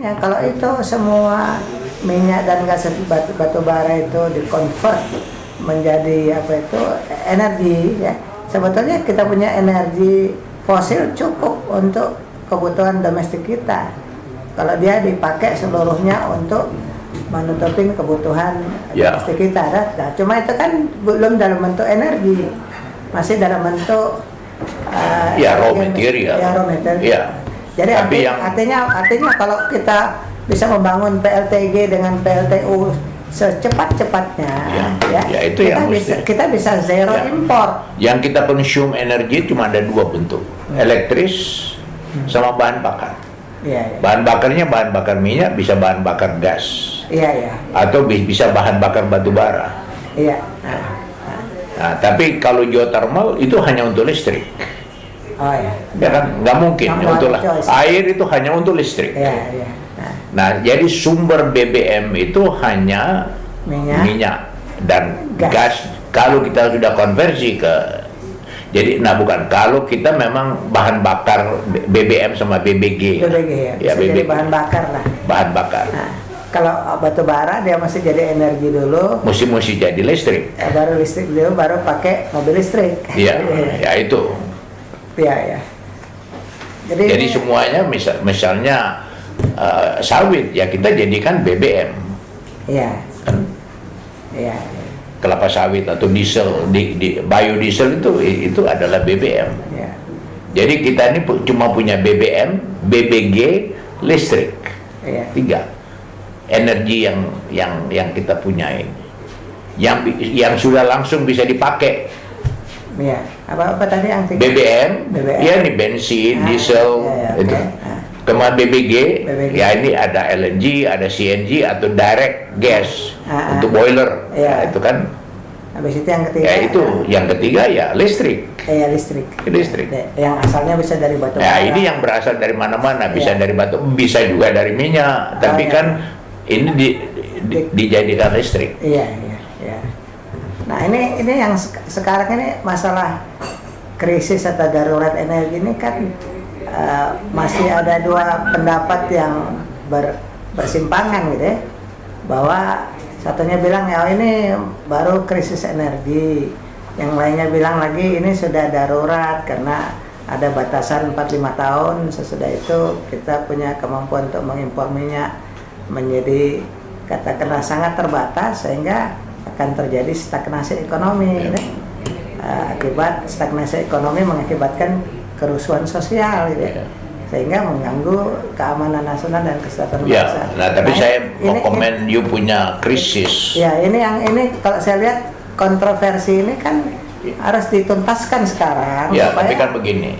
Ya, kalau itu semua minyak dan gas batu bara itu dikonvert menjadi apa itu energi, ya. Sebetulnya kita punya energi fosil cukup untuk kebutuhan domestik kita. Kalau dia dipakai seluruhnya untuk menutupin kebutuhan domestik kita, nah, cuma itu kan belum dalam bentuk energi, masih dalam bentuk raw material. Raw material. Ya. Jadi artinya kalau kita bisa membangun PLTG dengan PLTU secepat-cepatnya, itu kita bisa zero import. Yang kita consume energi cuma ada dua bentuk, elektris sama bahan bakar. Bahan bakarnya bahan bakar minyak, bisa bahan bakar gas, atau bisa bahan bakar batu bara. Nah, tapi kalau geothermal itu hanya untuk listrik. Ya kan, nggak mungkin untuk air itu hanya untuk listrik. Nah, jadi sumber BBM itu hanya minyak dan gas. Kalau kita sudah konversi ke, jadi kalau kita memang bahan bakar BBM sama BBG, jadi bahan bakar lah. Bahan bakar. Nah, kalau batu bara dia masih jadi energi dulu. Mesti jadi listrik. Baru listrik dulu, baru pakai mobil listrik. Ya itu. Jadi semuanya misalnya sawit ya kita jadikan BBM. Kelapa sawit atau diesel di biodiesel itu adalah BBM. Jadi kita ini cuma punya BBM, BBG, listrik. 3 energi yang kita punyai. Yang sudah langsung bisa dipakai. Apa tadi yang BBM, ya ini bensin, diesel, itu. Kemudian BBG, ya ini ada LNG, ada CNG atau direct gas untuk boiler, itu kan. Habis itu yang ketiga. Yang ketiga ya listrik. Listrik. Yang asalnya bisa dari batu bara. Ya ini yang berasal dari mana-mana, bisa dari batu, bisa juga dari minyak, tapi kan ini dijadikan listrik. Nah ini yang sekarang ini masalah krisis atau darurat energi ini kan masih ada dua pendapat yang bersimpangan gitu ya, bahwa satunya bilang ini baru krisis energi, yang lainnya bilang lagi ini sudah darurat karena ada batasan 4-5 tahun, sesudah itu kita punya kemampuan untuk mengimpor minyak menjadi katakanlah sangat terbatas sehingga akan terjadi stagnasi ekonomi. Akibat stagnasi ekonomi mengakibatkan kerusuhan sosial sehingga mengganggu keamanan nasional dan kesejahteraan bangsa. Nah tapi saya mau komen you punya krisis. Ini kalau saya lihat kontroversi ini kan harus dituntaskan sekarang. Tapi kan begini,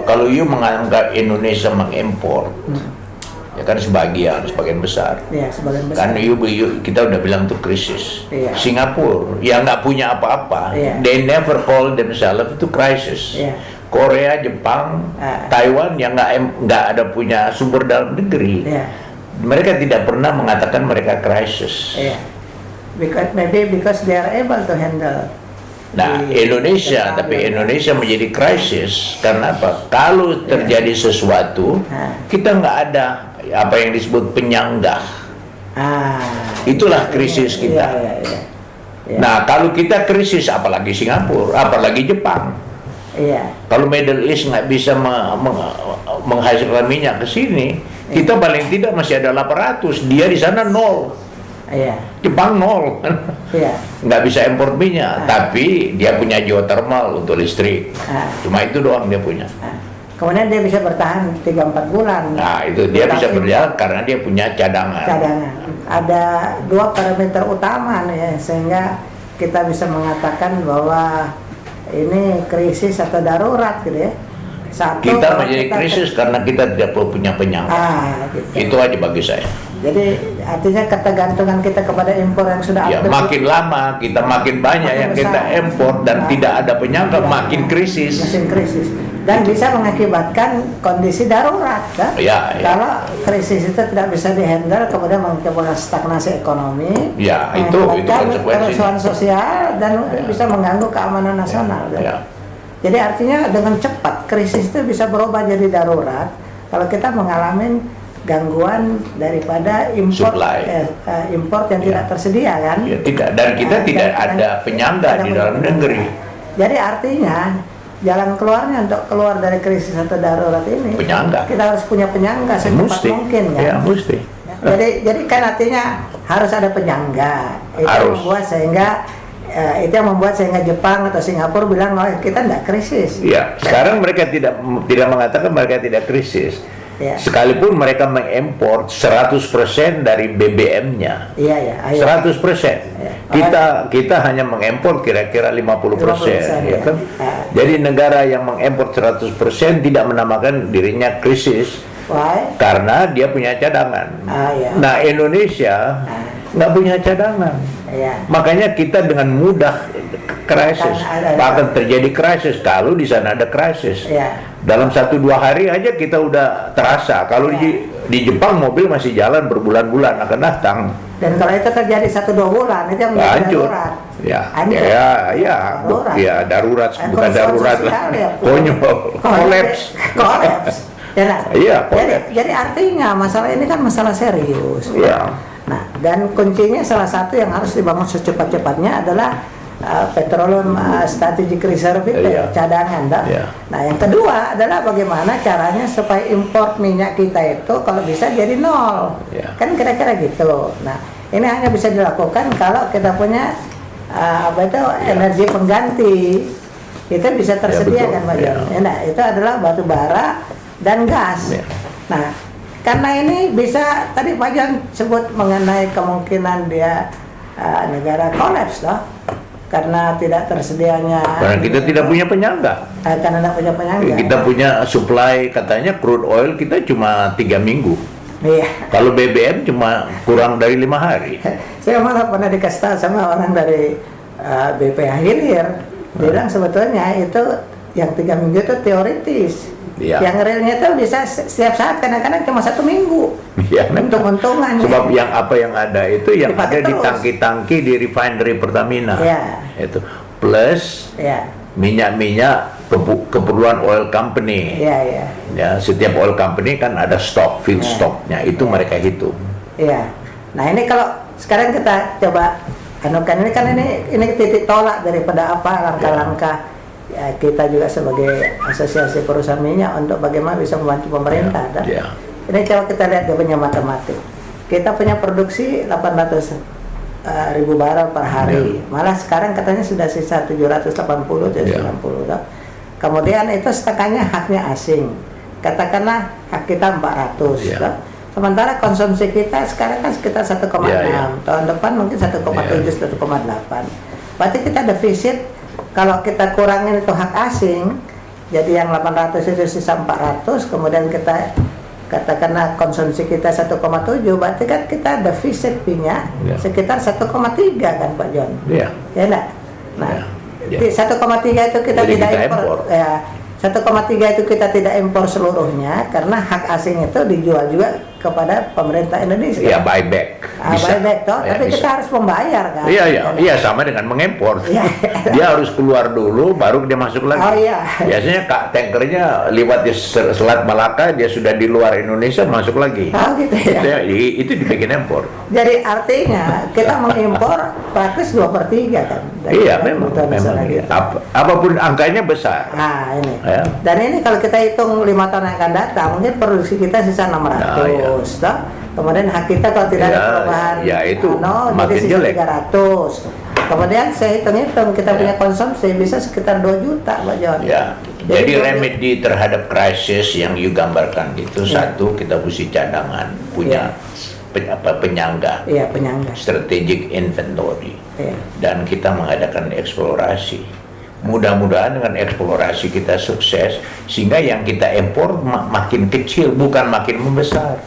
kalau you menganggap Indonesia mengimpor, ya kan sebagian besar. Sebagian besar. Kan kita udah bilang tuh krisis. Singapura yang nggak punya apa-apa, they never call themselves itu crisis. Korea, Jepang, Taiwan yang nggak ada punya sumber dalam negeri, mereka tidak pernah mengatakan mereka krisis. Because they are able to handle. Nah, Indonesia menjadi krisis karena apa? Kalau terjadi sesuatu, kita nggak ada apa yang disebut penyanggah. Itulah krisis kita. Nah, kalau kita krisis, apalagi Singapura, apalagi Jepang. Kalau Middle East nggak bisa menghasilkan minyak ke sini, kita paling tidak masih ada 800, dia di sana 0. Jepang 0, nggak bisa impor minyak, tapi dia punya geothermal untuk listrik. Cuma itu doang dia punya. Kemudian dia bisa bertahan 3-4 bulan. Nah itu dia bisa berjalan karena dia punya cadangan. Ada 2 parameter utama nih, sehingga kita bisa mengatakan bahwa ini krisis atau darurat gitu ya. Kita menjadi krisis karena kita tidak punya penyangga. Itu aja bagi saya. Jadi artinya ketergantungan kita kepada impor yang sudah makin lama kita makin banyak yang kita impor dan tidak ada penyangga, makin krisis. Dan bisa mengakibatkan kondisi darurat kan? Kalau krisis itu tidak bisa dihandle, kemudian mengakibatkan stagnasi ekonomi, itu konsekuensinya. Kerusuhan sosial dan bisa mengganggu keamanan nasional. Jadi artinya dengan cepat krisis itu bisa berubah jadi darurat kalau kita mengalami gangguan daripada import import yang tidak tersedia kan? Ya, tidak, dan kita tidak ada penyangga di dalam negeri. Jadi artinya jalan keluarnya untuk keluar dari krisis atau darurat ini, penyangga. Kita harus punya penyangga secepat mungkin kan? Ya, mesti. Jadi kan artinya harus ada penyangga. Itu yang membuat sehingga Jepang atau Singapura bilang kita tidak krisis. Ya, sekarang mereka tidak mengatakan mereka tidak krisis. Ya. Sekalipun mereka mengimpor 100% dari BBM-nya. Iya, ya. 100%. Ya. Kita hanya mengimpor kira-kira 50%, ya kan? Jadi negara yang mengimpor 100% tidak menamakan dirinya krisis. Why? Karena dia punya cadangan. Ya. Nah, Indonesia nggak punya cadangan. Ya. Makanya kita dengan mudah krisis. Bahkan terjadi krisis kalau di sana ada krisis. Ya. Dalam 1-2 hari aja kita udah terasa. Kalau di Jepang mobil masih jalan berbulan-bulan akan datang. Dan kalau itu terjadi 1-2 bulan itu yang menjadi darurat. Darurat bukan darurat lah. Konyol, kolaps. Jadi artinya masalah ini kan masalah serius. Ya. Nah, dan kuncinya salah satu yang harus dibangun secepat-cepatnya adalah petroleum strategic reserve itu, cadangan. Nah, yang kedua adalah bagaimana caranya supaya import minyak kita itu kalau bisa jadi nol. Kan kira-kira gitu. Nah, ini hanya bisa dilakukan kalau kita punya energi pengganti. Itu bisa tersedia kan, Pak Jon? Nah, itu adalah batu bara dan gas. Nah, karena ini bisa tadi Pak Jon sebut mengenai kemungkinan dia negara kolaps loh. Karena tidak tersedianya. Karena kita tidak punya penyangga. Karena tidak punya penyangga. Kita punya supply katanya crude oil kita cuma 3 minggu. Iya. Kalau BBM cuma kurang dari 5 hari. Saya malah pernah dikasih tahu sama orang dari BPH Hilir, bilang sebetulnya itu yang 3 minggu itu teoritis. Yang realnya itu bisa setiap saat, kadang-kadang cuma 1 minggu. Untung-untungan. Sebab yang ada itu yang ada di tangki-tangki di refinery Pertamina. Itu plus minyak-minyak keperluan oil company. Ya, setiap oil company kan ada stok, field stocknya itu mereka hitung. Nah, ini kalau sekarang kita coba anukan ini kan ini titik tolak daripada langkah-langkah kita juga sebagai asosiasi perusahaan minyak untuk bagaimana bisa membantu pemerintah. Ini coba kita lihat dia punya matematik. Kita punya produksi 800.000 barel per hari. Malah sekarang katanya sudah sisa 780 90. Kemudian itu setengahnya haknya asing. Katakanlah hak kita 400. Sementara konsumsi kita sekarang kan sekitar 1,6. Tahun depan mungkin 1,7 1,8. Berarti kita defisit. Kalau kita kurangin itu hak asing, jadi yang 800 itu sisa 400, kemudian kita katakanlah konsumsi kita 1,7, berarti kan kita defisit minyak sekitar 1,3 kan Pak Jon? Ya enggak? Nah, 1,3 itu kita jadi tidak kita impor. 1,3 itu kita tidak impor seluruhnya karena hak asing itu dijual juga kepada pemerintah Indonesia. Buyback. Buyback toh, tapi bisa. kita harus membayar kan. Iya, sama dengan mengimpor. Dia harus keluar dulu baru dia masuk lagi. Biasanya tankernya lewat di Selat Malaka, dia sudah di luar Indonesia masuk lagi. Gitu ya. Itu dibikin impor. Jadi artinya kita mengimpor praktis 2/3 kan. Memang. Gitu. Apapun angkanya besar. Nah, ini. Dan ini kalau kita hitung 5 tahun yang akan datang, mungkin produksi kita sisa 600. Kemudian hak kita kalau tidak ada perubahan itu makin jadi jelek. 300. Kemudian saya hitung-hitung kita punya konsumsi bisa sekitar 2 juta Pak Jon. Jadi remedi terhadap krisis yang you gambarkan itu satu, kita mesti cadangan, punya penyangga. Penyangga. Strategic inventory. Dan kita mengadakan eksplorasi. Mudah-mudahan dengan eksplorasi kita sukses sehingga yang kita impor makin kecil bukan makin membesar.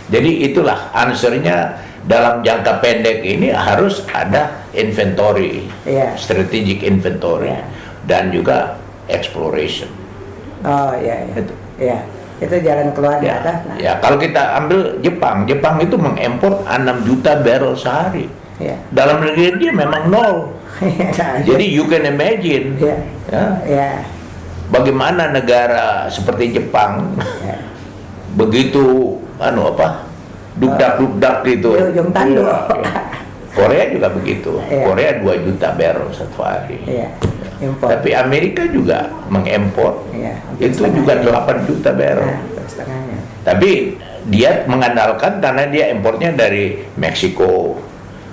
Jadi itulah answernya dalam jangka pendek ini harus ada inventory, strategic inventory dan juga exploration. Itu jalan keluarnya. Kalau kita ambil Jepang itu mengimpor 6 juta barrel sehari. Dalam negeri dia memang nol. Jadi you can imagine bagaimana negara seperti Jepang begitu dukdak itu. Di ujung tanduk. Korea juga begitu. Iya. Korea 2 juta barrel satu hari. Iya. Impor. Tapi Amerika juga mengimpor. Iya, Itu juga 8 juta barrel. Nah, setengahnya. Tapi dia mengandalkan karena dia impornya dari Meksiko,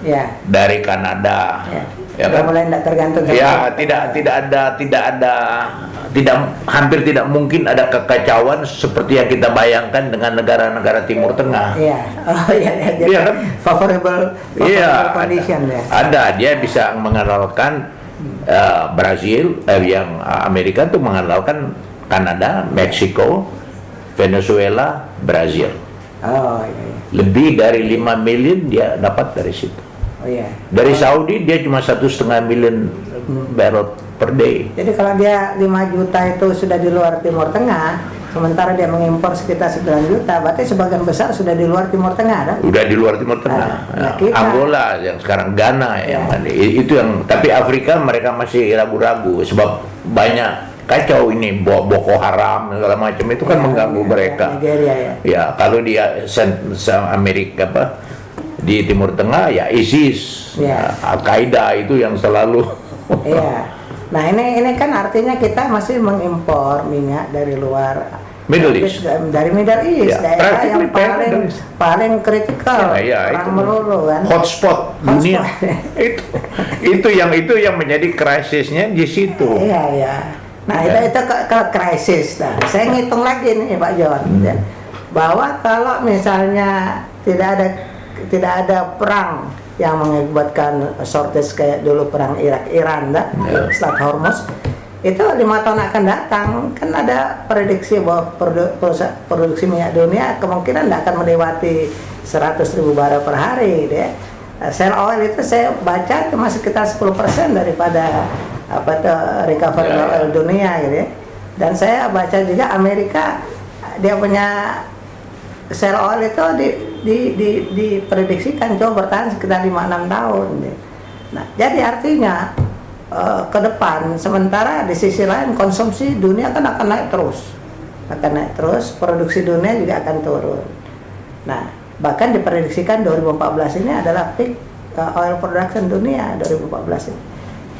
Ya. dari Kanada. Ya. Ya Udah kan? mulai tidak tergantung. Ya, hampir tidak mungkin ada kekacauan seperti yang kita bayangkan dengan negara-negara Timur Tengah. Iya. Oh iya, iya. Jadi Iya kan? favorable Iya, condition ya. ada. Dia bisa mengandalkan Brazil, yang Amerika tuh mengandalkan Kanada, Meksiko, Venezuela, Brazil. Oh iya. Iya. Lebih dari 5 million dia dapat dari situ. Oh iya. Dari Saudi dia cuma 1,5 million barrel per day. Jadi kalau dia 5 juta itu sudah di luar Timur Tengah, sementara dia mengimpor sekitar 9 juta, berarti sebagian besar sudah di luar Timur Tengah, kan? Udah di luar Timur Tengah. Kita, Angola yang sekarang Ghana yang itu yang, tapi Afrika mereka masih ragu-ragu sebab banyak kacau ini, Boko Haram segala macam itu kan mengganggu mereka. Nigeria ya. Ya, kalau di Amerika di Timur Tengah ya ISIS, Al-Qaeda itu yang selalu. Iya. Nah ini kan artinya kita masih mengimpor minyak dari luar Middle East. Dari Middle East, Ya, daerah yang Middle East. paling kritikal, Ya, perang itu melulu kan. hotspot dunia. itu yang menjadi krisisnya di situ. Iya iya. Nah itu ke krisis. Nah, saya ngitung lagi nih Pak John, ya, bahwa kalau misalnya tidak ada perang yang mengakibatkan shortage kayak dulu perang Irak-Iran, Selat Hormuz, itu 5 tahun akan datang kan ada prediksi bahwa produksi minyak dunia kemungkinan tidak akan melewati 100.000 barel per hari, deh. Shale oil itu saya baca cuma sekitar 10% daripada recovery oil dunia gitu ya. Dan saya baca juga Amerika dia punya shale oil itu diprediksikan coba bertahan sekitar 5-6 tahun. Nah, jadi artinya ke depan sementara di sisi lain konsumsi dunia kan akan naik terus, produksi dunia juga akan turun. Nah, bahkan diprediksikan 2014 ini adalah peak oil production dunia 2014 ini.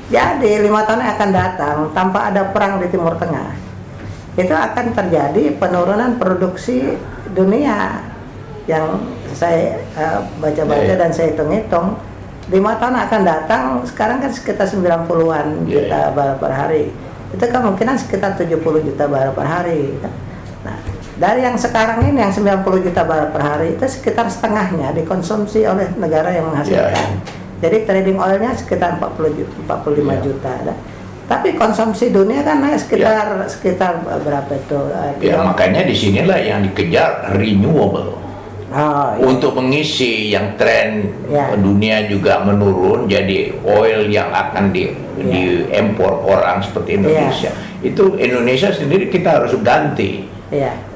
Jadi 5 tahun yang akan datang tanpa ada perang di Timur Tengah itu akan terjadi penurunan produksi dunia yang saya baca-baca dan saya hitung-hitung 5 tahun akan datang sekarang kan sekitar 90-an juta barel per hari, itu kemungkinan sekitar 70 juta barel per hari. Nah, dari yang sekarang ini yang 90 juta barel per hari itu sekitar setengahnya dikonsumsi oleh negara yang menghasilkan. Jadi trading oilnya sekitar 45 juta. Tapi konsumsi dunia kan naik sekitar berapa itu? Makanya disinilah yang dikejar renewable. Untuk mengisi yang tren dunia juga menurun, jadi oil yang akan diimpor orang seperti Indonesia. Itu Indonesia sendiri kita harus ganti.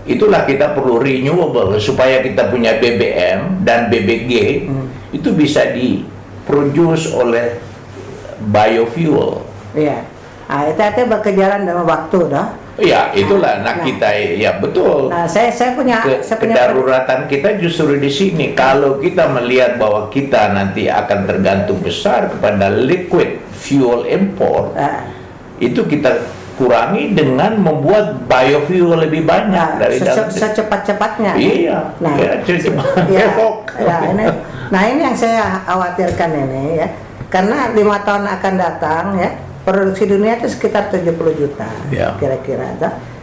Itulah kita perlu renewable supaya kita punya BBM dan BBG itu bisa diproduce oleh biofuel. Itu berkejaran dengan waktu dah. Ya, itulah. Kita ya betul. Nah, saya punya kedaruratan kita justru di sini. Kalau kita melihat bahwa kita nanti akan tergantung besar kepada liquid fuel import, itu kita kurangi dengan membuat biofuel lebih banyak dari secepat-cepatnya. Iya. Nah, ini yang saya khawatirkan ini ya. Karena 5 tahun akan datang ya. Produksi dunia itu sekitar 70 juta kira-kira.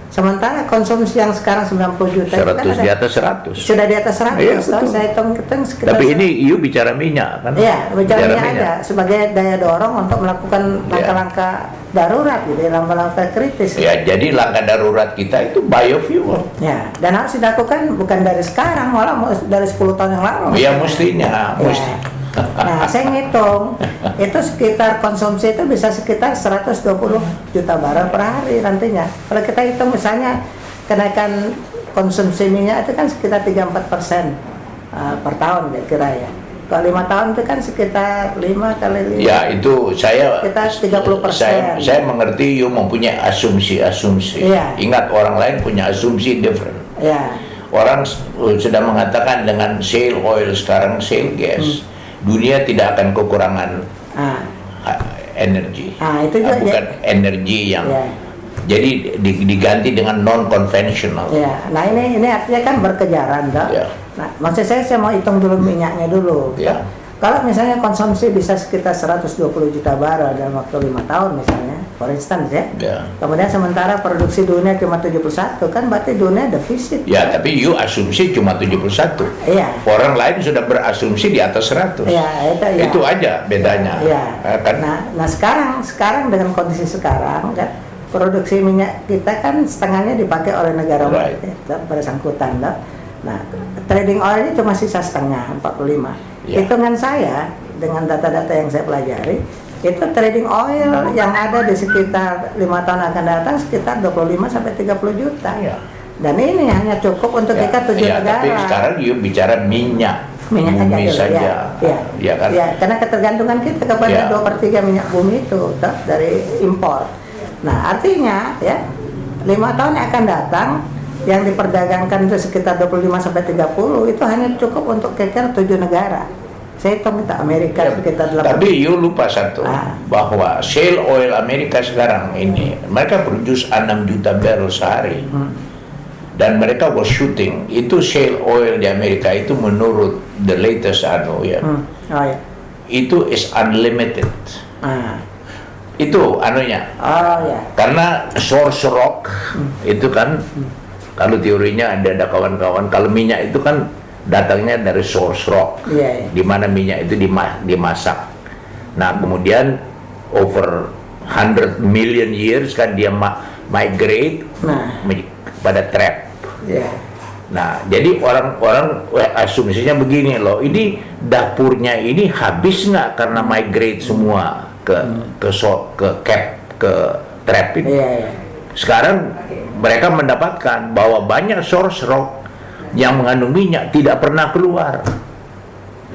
Sementara konsumsi yang sekarang 90 juta 100 di atas 100. Sudah di atas 100. Saya hitung sekitar. Tapi ini bicara minyak kan? Iya, bicara minyak ada sebagai daya dorong untuk melakukan langkah-langkah darurat gitu, langkah-langkah kritis. Ya, jadi langkah darurat kita itu biofuel. Ya, dan harus dilakukan bukan dari sekarang, malah dari 10 tahun yang lalu. Iya, mestinya. Nah, saya ngitung itu sekitar konsumsi itu bisa sekitar 120 juta barel per hari nantinya. Kalau kita hitung misalnya kenaikan konsumsi minyak itu kan sekitar 3-4% per tahun kira ya. Kalau 5 tahun itu kan sekitar 5 kali 5. Ya, itu kita 30%. Saya mengerti you mempunyai asumsi-asumsi. Ingat orang lain punya asumsi different. orang sudah mengatakan dengan shale oil sekarang shale gas, dunia tidak akan kekurangan energi. Itu juga bukan energi yang jadi diganti dengan non konvensional. Ya, nah ini artinya kan berkejaran, toh. Ya. Nah, maksud saya mau hitung dulu minyaknya dulu. Ya. Kalau misalnya konsumsi bisa sekitar 120 juta barel dalam waktu 5 tahun misalnya, for instance ya. Kemudian sementara produksi dunia cuma 71, kan berarti dunia defisit. Ya, tapi you asumsi cuma 71. Iya. Orang lain sudah berasumsi di atas 100. Iya, itu aja bedanya. Iya. Kan? Nah sekarang dengan kondisi sekarang kan, produksi minyak kita kan setengahnya dipakai oleh negara lain bersangkutan. Nah, trading oil ini cuma sisa setengah, 45. Hitungan saya dengan data-data yang saya pelajari, itu trading oil yang ada di sekitar 5 tahun akan datang sekitar 25 sampai 30 juta. Dan ini hanya cukup untuk kita 7 negara. Tapi sekarang you bicara minyak bumi saja. Kan? Karena ketergantungan kita kepada 2/3 minyak bumi itu dari impor. Nah, artinya 5 tahun yang akan datang yang diperdagangkan itu sekitar 25 sampai 30 itu hanya cukup untuk kira-kira 7 negara. Saya hitung kita Amerika sekitar 8. Tapi you lupa satu, bahwa shale oil Amerika sekarang ini mereka produce 6 juta barrel sehari. Dan mereka was shooting itu shale oil di Amerika itu menurut the latest itu is unlimited. Itu anunya. Karena source rock itu kan kalau teorinya ada kawan-kawan, kalau minyak itu kan datangnya dari source rock, di mana minyak itu dimasak. Nah, kemudian over 100 million years kan dia migrate pada trap. Nah, jadi orang-orang asumsinya begini loh, ini dapurnya ini habis nggak karena migrate semua ke trap ini. Sekarang mereka mendapatkan bahwa banyak source rock yang mengandung minyak tidak pernah keluar.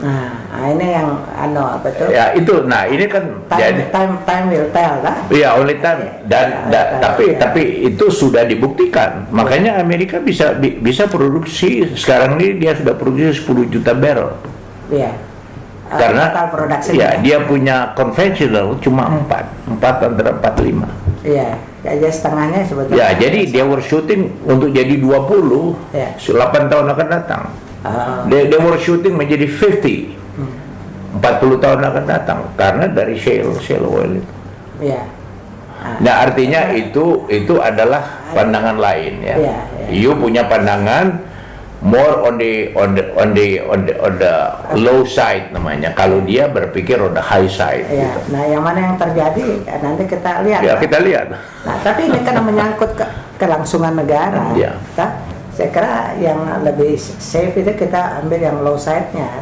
Nah, ini yang apa tuh? Ya itu, nah ini kan time will tell, lah. Iya, only time. Dan tapi itu sudah dibuktikan. Makanya Amerika bisa produksi sekarang ini dia sudah produksi 10 juta barrel. Karena dia punya konvensional cuma 4 antara 4-5. Aja setengahnya sebetulnya. Ya, jadi dia were shooting untuk jadi 20, 8 tahun akan datang. They were shooting menjadi 50, 40 tahun akan datang karena dari shale oil itu. Nah, artinya itu adalah pandangan lain ya. You punya pandangan more on the low side namanya. Kalau dia berpikir on the high side. Gitu. Nah, yang mana yang terjadi nanti kita lihat. Kita lihat. Nah, tapi ini karena menyangkut kelangsungan negara. Saya kira yang lebih safe itu kita ambil yang low side-nya,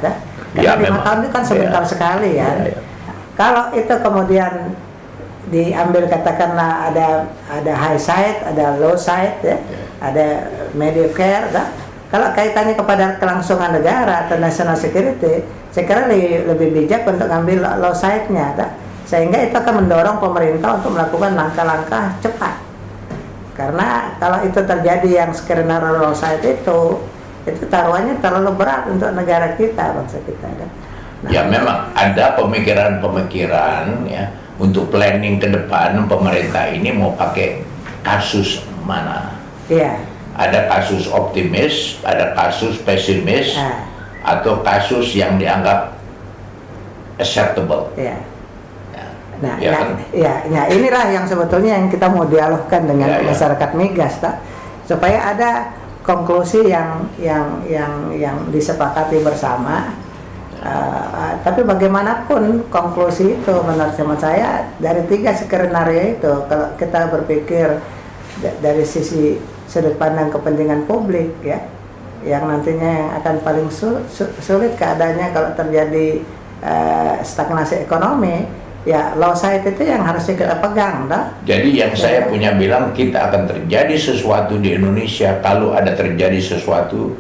karena 5 tahun itu kan sebentar sekali kan. Kalau itu kemudian diambil katakanlah ada high side, ada low side, ada mediocre, kalau kaitannya kepada kelangsungan negara atau national security, saya kira lebih bijak untuk ambil low side-nya, sehingga itu akan mendorong pemerintah untuk melakukan langkah-langkah cepat. Karena kalau itu terjadi yang skenario low side itu taruhannya terlalu berat untuk negara kita, bangsa kita. Ya memang ada pemikiran ya untuk planning ke depan pemerintah ini mau pakai kasus mana. Ada kasus optimis, ada kasus pesimis, atau kasus yang dianggap acceptable. Nah, inilah yang sebetulnya yang kita mau dialogkan dengan masyarakat migas, supaya ada konklusi yang disepakati bersama. Tapi bagaimanapun konklusi itu menurut saya dari 3 skenario itu, kalau kita berpikir dari sisi sudut pandang kepentingan publik yang nantinya yang akan paling sulit keadaannya kalau terjadi stagnasi ekonomi, low side itu yang harusnya kita pegang, Jadi yang saya punya bilang, kita akan terjadi sesuatu di Indonesia kalau ada terjadi sesuatu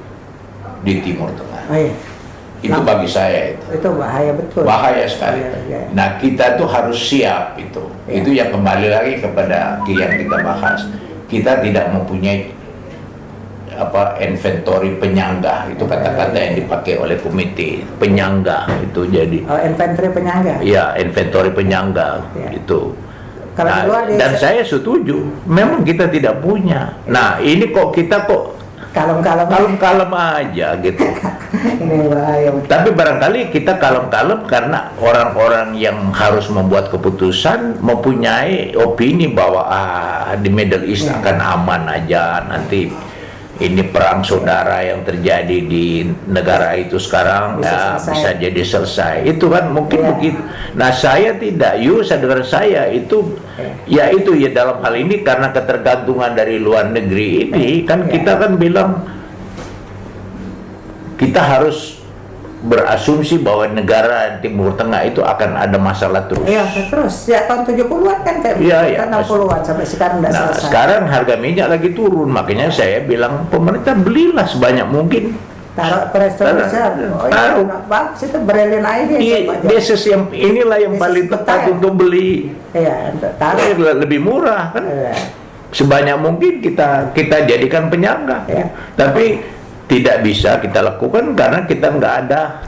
di Timur Tengah. Itu bagi saya itu bahaya betul. Bahaya sekali. Nah, kita tuh harus siap itu. Itu yang kembali lagi kepada yang kita bahas. Kita tidak mempunyai inventory penyangga, itu kata-kata yang dipakai oleh komite penyangga itu. Jadi inventory penyangga. Ya, inventory penyangga itu. Nah, dan saya setuju, memang kita tidak punya. Nah, ini kita kalem-kalem aja gitu. Ini bahaya. Tapi barangkali kita kalem-kalem karena orang-orang yang harus membuat keputusan mempunyai opini bahwa di Middle East akan aman aja, nanti ini perang saudara yang terjadi di negara itu sekarang bisa jadi selesai. Itu kan mungkin begitu. Nah, saya tidak, sadar saya itu ya dalam hal ini karena ketergantungan dari luar negeri ini kan kita kan bilang kita harus berasumsi bahwa negara Timur Tengah itu akan ada masalah terus. Iya, terus. Ya tahun 70-an kan kayak 60-an sampai sekarang Nah, selesai. sekarang harga minyak lagi turun, makanya saya bilang pemerintah belilah sebanyak mungkin. Taruh presiden besar. Taruh. Bagus itu berlin aja. Inilah yang paling tepat untuk beli. Iya, taruh lebih murah kan. Sebanyak mungkin kita jadikan penyangga. Tapi tidak bisa kita lakukan karena kita nggak ada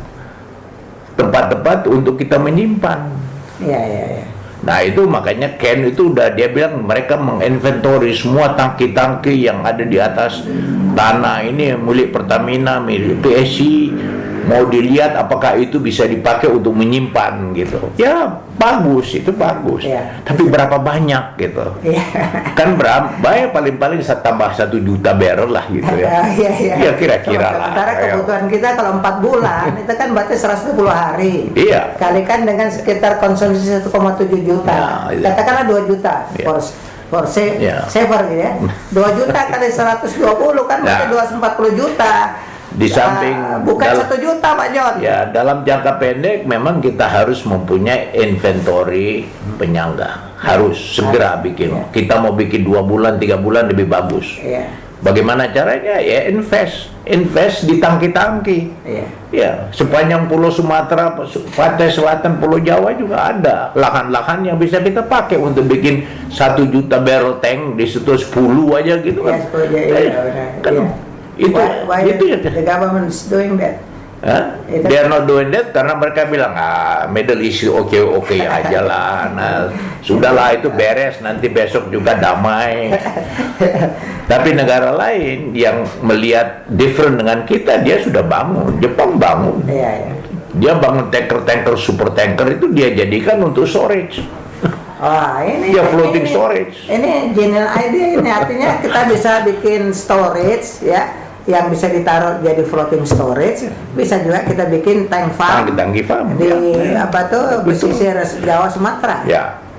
tempat-tempat untuk kita menyimpan. Iya. Nah, itu makanya Ken itu dia bilang mereka menginventori semua tangki-tangki yang ada di atas tanah ini milik Pertamina, milik PSI, mau dilihat apakah itu bisa dipakai untuk menyimpan gitu. Ya bagus, itu bagus. Tapi berapa banyak gitu? Kan berapa? Paling-paling tambah 1 juta barrel lah gitu ya. Ya kira-kira lah. Sementara kebutuhan kita kalau 4 bulan itu kan berarti 120 hari. Iya. Kalikan dengan sekitar konsumsi 1,7 juta. Katakanlah 2 juta. For saver gitu ya. 2 juta kali 120 kan berarti 240 juta. Di samping bukan 1 juta Pak John. Ya, dalam jangka pendek memang kita harus mempunyai inventory penyangga. Harus segera bikin. Kita mau bikin 2 bulan, 3 bulan lebih bagus. Bagaimana caranya? Ya invest di tangki-tangki. Ya, sepanjang Pulau Sumatera, pantai selatan Pulau Jawa juga ada lahan-lahan yang bisa kita pakai untuk bikin 1 juta barrel tank di situ 10 aja gitu kan. Itu ya. The government is doing that. They are not doing that karena mereka bilang Middle East oke aja lah. Nah, sudahlah itu beres, nanti besok juga damai. Tapi negara lain yang melihat different dengan kita, dia sudah bangun. Jepang bangun. Dia bangun tanker super tanker itu dia jadikan untuk storage. Ini dia floating storage. Ini genial idea ini, artinya kita bisa bikin storage ya yang bisa ditaruh jadi floating storage, bisa juga kita bikin tank farm di pesisir Jawa Sumatera.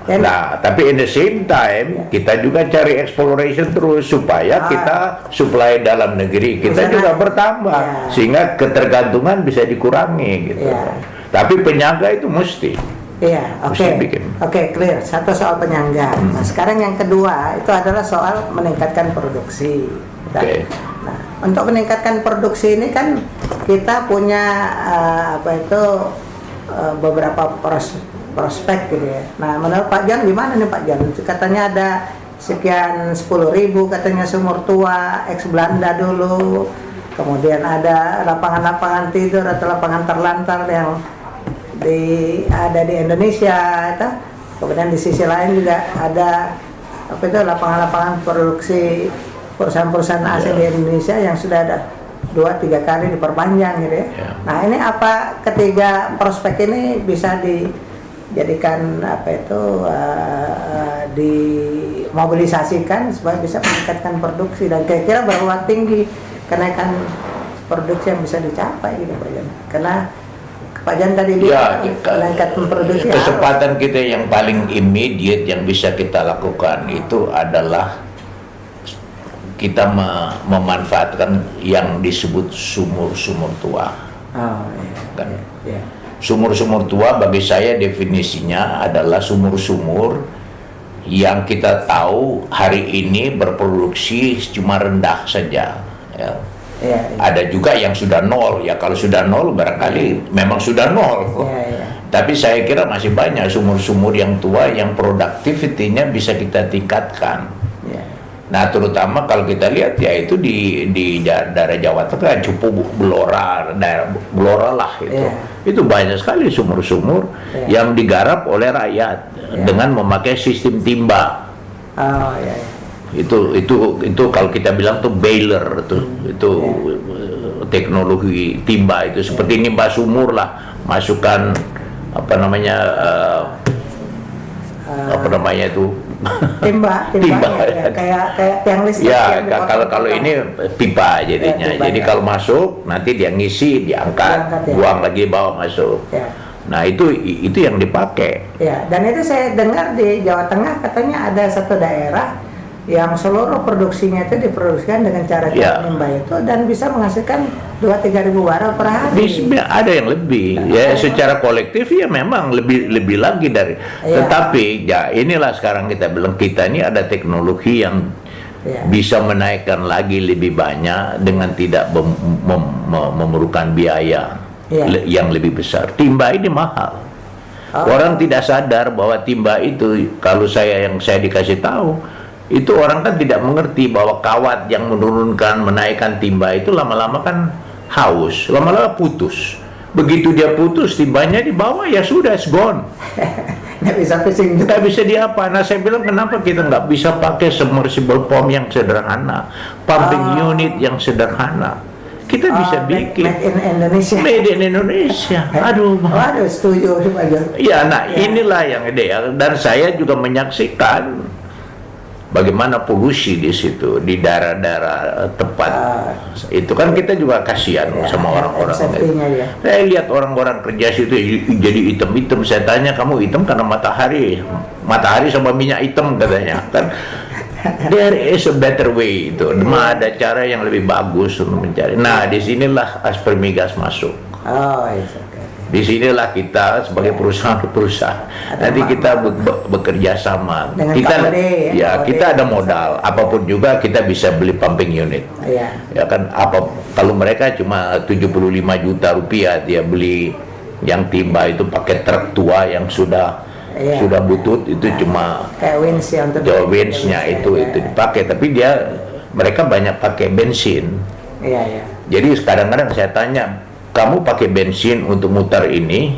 Nah, tapi in the same time kita juga cari exploration terus supaya kita supply dalam negeri kita juga bertambah sehingga ketergantungan bisa dikurangi gitu. Tapi penyangga itu mesti. Oke, clear. Satu soal penyangga. Nah, sekarang yang kedua itu adalah soal meningkatkan produksi. Nah, untuk meningkatkan produksi ini kan kita punya beberapa prospek gitu ya. Nah, menurut Pak Jan gimana nih Pak Jan? Katanya ada sekian 10.000 katanya sumur tua ex Belanda dulu. Kemudian ada lapangan-lapangan tidur atau lapangan terlantar yang ada di Indonesia itu. Kemudian di sisi lain juga ada lapangan-lapangan produksi perusahaan-perusahaan asing di Indonesia yang sudah ada 2-3 kali diperpanjang gitu ya. Nah, ini apa ketiga prospek ini bisa dijadikan dimobilisasikan supaya bisa meningkatkan produksi, dan kira-kira berapa tinggi kenaikan produksi yang bisa dicapai gitu Pak Jan? Karena Pak Jan tadi bilang meningkatkan produksi. Kecepatan kita yang paling immediate yang bisa kita lakukan itu adalah kita memanfaatkan yang disebut sumur-sumur tua. Sumur-sumur tua bagi saya definisinya adalah sumur-sumur yang kita tahu hari ini berproduksi cuma rendah saja. Ada juga yang sudah nol ya. Kalau sudah nol barangkali memang sudah nol. Tapi saya kira masih banyak sumur-sumur yang tua yang productivity-nya bisa kita tingkatkan. Nah, terutama kalau kita lihat ya itu di daerah Jawa Tengah, Cupu, Blora, daerah Blora lah itu. Itu banyak sekali sumur-sumur yang digarap oleh rakyat dengan memakai sistem timba. Oh, Itu kalau kita bilang tuh baler itu teknologi timba itu seperti nimba sumur lah, masukkan apa namanya itu timba ya, kayak tiang listrik ya, kalau ini pipa jadinya. Pipa, jadi kalau masuk nanti dia ngisi, diangkat, buang lagi, bawa masuk. Nah, itu yang dipakai. Ya, dan itu saya dengar di Jawa Tengah katanya ada satu daerah yang seluruh produksinya itu diproduksikan dengan cara timba itu dan bisa menghasilkan 2-3 ribu barel per hari. Ada yang lebih, secara kolektif ya memang lebih lagi dari. Tetapi ya inilah sekarang kita bilang, kita ini ada teknologi yang bisa menaikkan lagi lebih banyak dengan tidak memerlukan biaya yang lebih besar. Timba ini mahal. Orang tidak sadar bahwa timba itu, kalau saya dikasih tahu, itu orang kan tidak mengerti bahwa kawat yang menaikkan timba itu lama-lama kan haus, lama-lama putus. Begitu dia putus, timbanya di bawah, ya sudah, it's gone. Nggak bisa diapa. Nah, saya bilang kenapa kita nggak bisa pakai submersible pump yang sederhana, pumping unit yang sederhana. Kita bisa bikin made in Indonesia. Aduh, setuju. Ya, nah inilah yang ideal. Dan saya juga menyaksikan bagaimana polusi di situ, di daerah-daerah tempat itu kan kita juga kasihan sama orang-orang. Saya lihat orang-orang kerja situ jadi hitam-hitam. Saya tanya, kamu hitam karena matahari sama minyak hitam katanya kan. There is a better way itu. Ada cara yang lebih bagus untuk mencari. Nah, disinilah Aspermigas masuk. Di sinilah kita sebagai perusahaan nanti kita bekerja sama. Kita ada modal, apapun juga kita bisa beli pumping unit. Ya kan, kalau mereka cuma 75 juta rupiah dia beli yang timba itu pakai truk tua yang sudah butut, itu cuma kayak winch-nya itu dipakai, tapi mereka banyak pakai bensin. Jadi kadang-kadang saya tanya, kamu pakai bensin untuk mutar ini,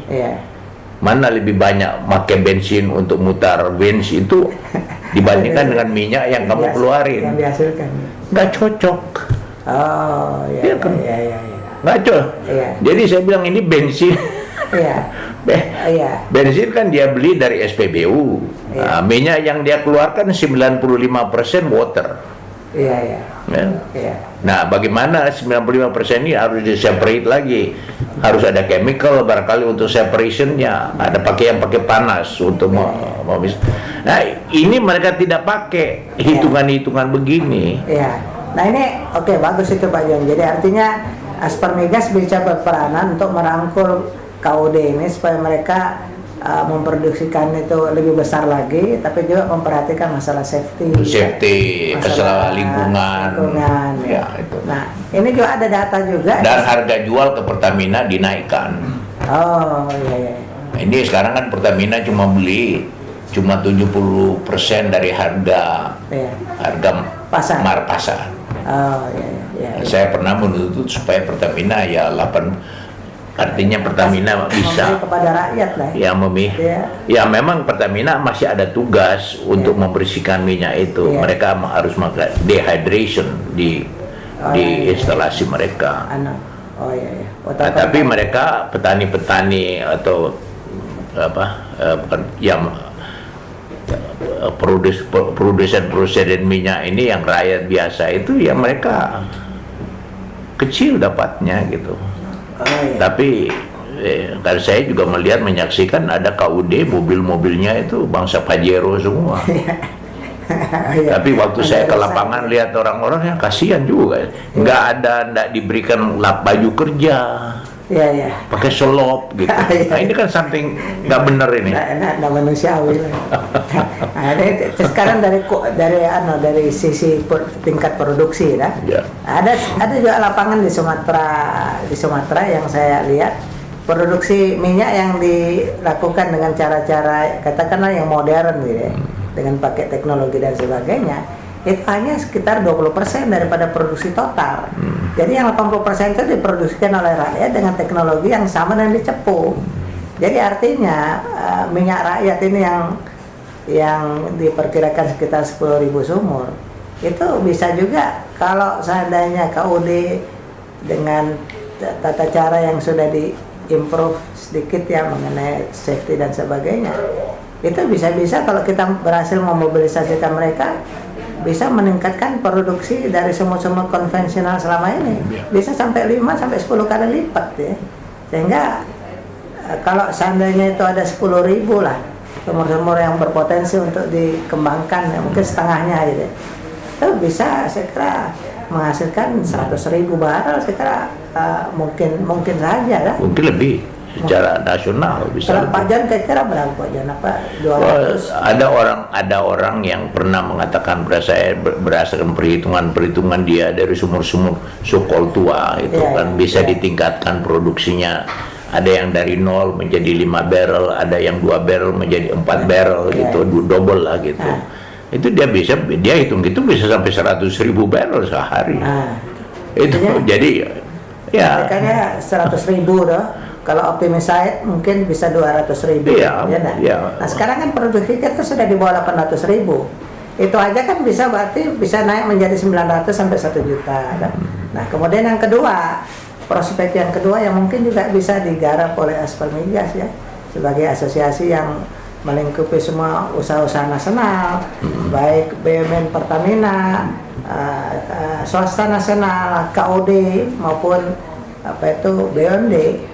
mana lebih banyak pakai bensin untuk mutar winch itu dibandingkan dengan minyak yang kamu keluarin? Yang dihasilkan. Nggak cocok. Nggak cocok. Jadi saya bilang ini bensin. Bensin kan dia beli dari SPBU. Nah, minyak yang dia keluarkan 95% water. Nah, bagaimana 95% ini harus di-separate lagi. Harus ada chemical barangkali untuk separationnya. Ada yang pakai panas untuk Nah, ini mereka tidak pakai hitungan-hitungan begini. Nah, ini bagus itu Pak Jon. Jadi artinya Aspermigas bisa berperanan untuk merangkul KUD ini supaya mereka memproduksikan itu lebih besar lagi, tapi juga memperhatikan masalah safety, masalah lingkungan. Itu. Nah, ini juga ada data juga. Dan harga jual ke Pertamina dinaikkan. Ini sekarang kan Pertamina cuma 70% dari harga pasar. Saya pernah menuntut supaya Pertamina artinya Pertamina bisa kepada rakyat lah. Ya memang Pertamina masih ada tugas untuk membersihkan minyak itu. Mereka harus melakukan dehydration di instalasi mereka. Tapi mereka petani-petani atau yang produsen minyak ini yang rakyat biasa itu, ya mereka kecil dapatnya gitu. Tapi kalau saya juga menyaksikan ada KUD, mobil-mobilnya itu bangsa Pajero semua. Tapi waktu saya ke lapangan lihat orang-orang, yang kasihan juga, nggak diberikan baju kerja, pakai selop gitu. Nah, ini kan something nggak bener ini. Nggak manusiawi. Nah, ini sekarang dari sisi tingkat produksi ada juga lapangan di Sumatera yang saya lihat produksi minyak yang dilakukan dengan cara-cara katakanlah yang modern gitu ya, dengan pakai teknologi dan sebagainya. itu hanya sekitar 20% daripada produksi total. Jadi yang 80% itu diproduksikan oleh rakyat dengan teknologi yang sama dan dicepu. Jadi artinya minyak rakyat ini yang diperkirakan sekitar 10.000 sumur, itu bisa juga kalau seandainya KUD dengan tata cara yang sudah di-improve sedikit ya mengenai safety dan sebagainya, itu bisa-bisa kalau kita berhasil memobilisasikan mereka, bisa meningkatkan produksi dari sumur-sumur konvensional selama ini bisa sampai 5-10 kali lipat ya. Sehingga kalau seandainya itu ada 10.000 lah sumur-sumur yang berpotensi untuk dikembangkan ya, mungkin setengahnya gitu ya, itu bisa saya kira menghasilkan 100.000 barel saya kira mungkin saja lah. Mungkin lebih secara nasional bisa. Kalau Pak Jan kira-kira berapa Pak Jan? Apa 200? Ada orang yang pernah mengatakan berdasarkan perhitungan dia dari sumur-sumur Sokol tua itu kan bisa ditingkatkan produksinya. Ada yang dari 0 menjadi 5 barrel, ada yang 2 barrel menjadi 4 barrel gitu, double lah gitu. Itu dia hitung gitu bisa sampai 100.000 barrel sehari. Itu jadi ya. Makanya 100.000 doh. Kalau optimisasi mungkin bisa 200.000. Nah sekarang kan produksi kita sudah di bawah 800.000. Itu aja kan berarti bisa naik menjadi 900 sampai 1 juta. Nah kemudian yang kedua, prospek yang kedua yang mungkin juga bisa digarap oleh Aspermigas ya, sebagai asosiasi yang melingkupi semua usaha-usaha nasional, baik BUMN Pertamina, swasta nasional, KUD maupun BUMD.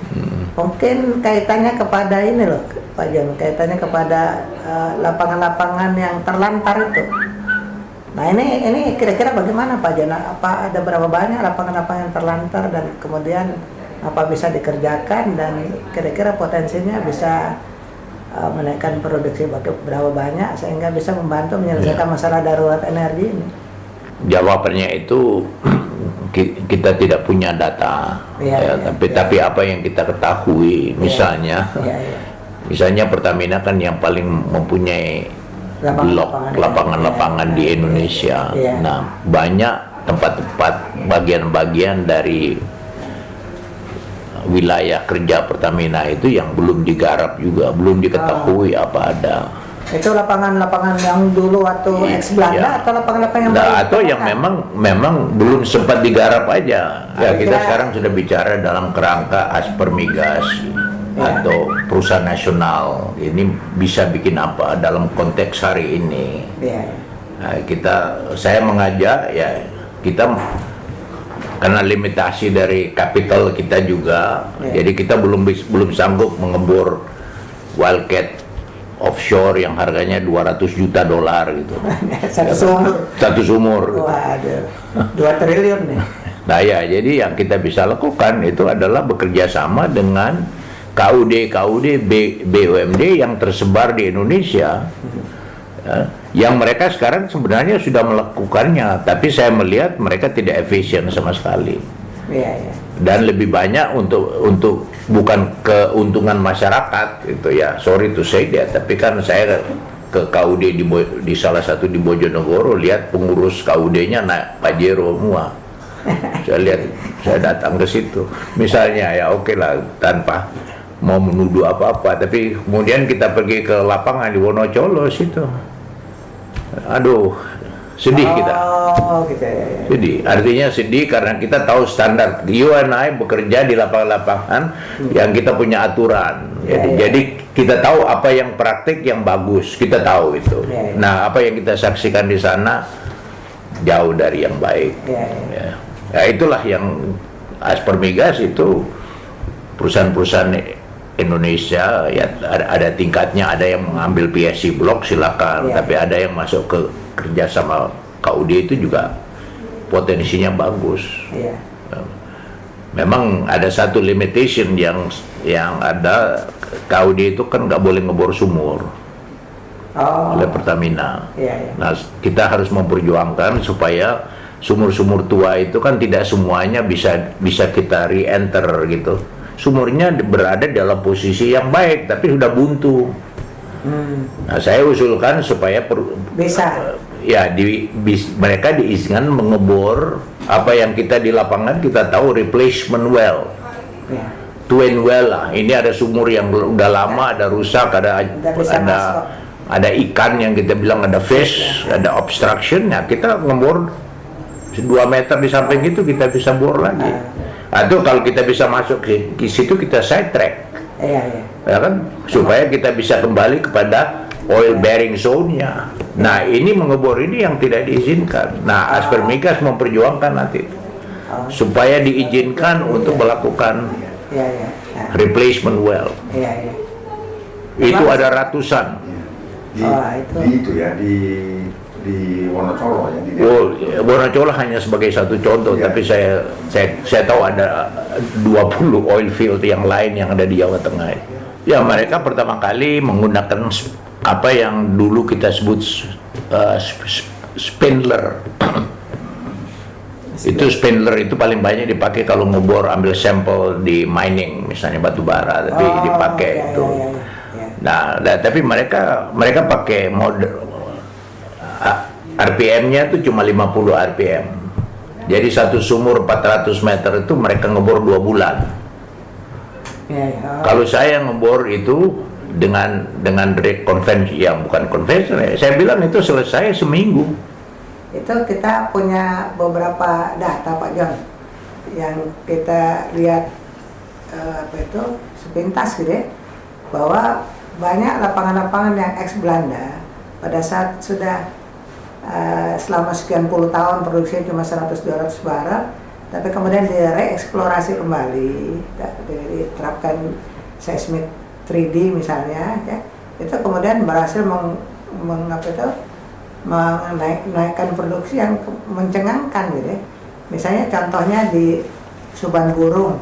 Mungkin kaitannya kepada ini loh Pak Jan, kaitannya kepada lapangan-lapangan yang terlantar itu. Nah ini kira-kira bagaimana Pak Jan? Apa ada berapa banyak lapangan-lapangan yang terlantar dan kemudian apa bisa dikerjakan dan kira-kira potensinya bisa menaikkan produksi berapa banyak sehingga bisa membantu menyelesaikan masalah darurat energi ini? Jawabannya itu kita tidak punya data, tapi apa yang kita ketahui, misalnya Pertamina kan yang paling mempunyai lapangan-lapangan di Indonesia. Nah, banyak tempat-tempat bagian-bagian dari wilayah kerja Pertamina itu yang belum digarap juga, belum diketahui apa ada. Itu lapangan-lapangan yang dulu waktu ex Belanda atau lapangan-lapangan yang atau yang memang belum sempat digarap aja. Kita sekarang sudah bicara dalam kerangka Aspermigas atau perusahaan nasional. Ini bisa bikin apa dalam konteks hari ini? Nah, saya mengajak ya kita karena limitasi dari kapital kita juga, jadi kita belum sanggup mengebor wildcat offshore yang harganya 200 juta dolar gitu. Satu sumur. Waduh, 2 triliun nih. Nah ya, jadi yang kita bisa lakukan itu adalah bekerja sama dengan KUD BUMD yang tersebar di Indonesia. Yang mereka sekarang sebenarnya sudah melakukannya, tapi saya melihat mereka tidak efisien sama sekali. Dan lebih banyak untuk bukan keuntungan masyarakat itu ya, sorry to say that, tapi kan saya ke KUD di salah satu di Bojonegoro lihat pengurus KUD-nya naik Pajero semua. saya datang ke situ misalnya ya oke lah, tanpa mau menuduh apa-apa, tapi kemudian kita pergi ke lapangan di Wonocolo situ, aduh sedih kita. Gitu ya. Sedih, artinya sedih karena kita tahu standar. You and I bekerja di lapangan-lapangan yang kita punya aturan. Jadi kita tahu apa yang praktik yang bagus, kita tahu itu. Nah, apa yang kita saksikan di sana jauh dari yang baik. Ya, itulah yang Aspermigas itu perusahaan-perusahaan Indonesia ya ada tingkatnya, ada yang mengambil PSC Blok silakan, tapi ada yang masuk ke kerja sama KUD itu juga potensinya bagus. Memang ada satu limitation yang ada, KUD itu kan nggak boleh ngebor sumur oleh Pertamina. Nah kita harus memperjuangkan supaya sumur-sumur tua itu kan tidak semuanya bisa kita re-enter gitu. Sumurnya berada dalam posisi yang baik tapi sudah buntu. Nah saya usulkan supaya bisa ya mereka diizinkan mengebor apa yang kita di lapangan kita tahu replacement well, twin well lah. Ini ada sumur yang udah lama, ada rusak, ada ikan yang kita bilang ada fish, ada obstruction. Ya kita ngebor 2 meter di samping itu kita bisa bor lagi. Atau kalau kita bisa masuk ke situ kita side track, ya kan, supaya kita bisa kembali kepada oil bearing zone-nya. Nah, ini mengebor ini yang tidak diizinkan. Nah, Aspermigas memperjuangkan nanti supaya diizinkan untuk melakukan replacement well. Itu ada ratusan. Di Wonocolo ya. Wonocolo hanya sebagai satu contoh, tapi saya tahu ada 20 oil field yang lain yang ada di Jawa Tengah. Ya, mereka pertama kali menggunakan apa yang dulu kita sebut spindler. Itu spindler itu paling banyak dipakai kalau ngebor ambil sampel di mining, misalnya batu bara, tapi dipakai itu. Nah, tapi mereka pakai RPM-nya itu cuma 50 RPM. Jadi satu sumur 400 meter itu mereka ngebor 2 bulan. Kalau saya ngebor itu dengan rig konvensi, yang bukan konvensional, saya bilang itu selesai seminggu. Itu kita punya beberapa data Pak John yang kita lihat sepintas gitu ya, bahwa banyak lapangan-lapangan yang ex Belanda pada saat sudah selama sekian puluh tahun produksinya cuma 100-200 barel, tapi kemudian direeksplorasi kembali, diterapkan seismik 3D misalnya, ya, itu kemudian berhasil menaikkan produksi yang mencengangkan gitu ya. Misalnya contohnya di Suban Burung,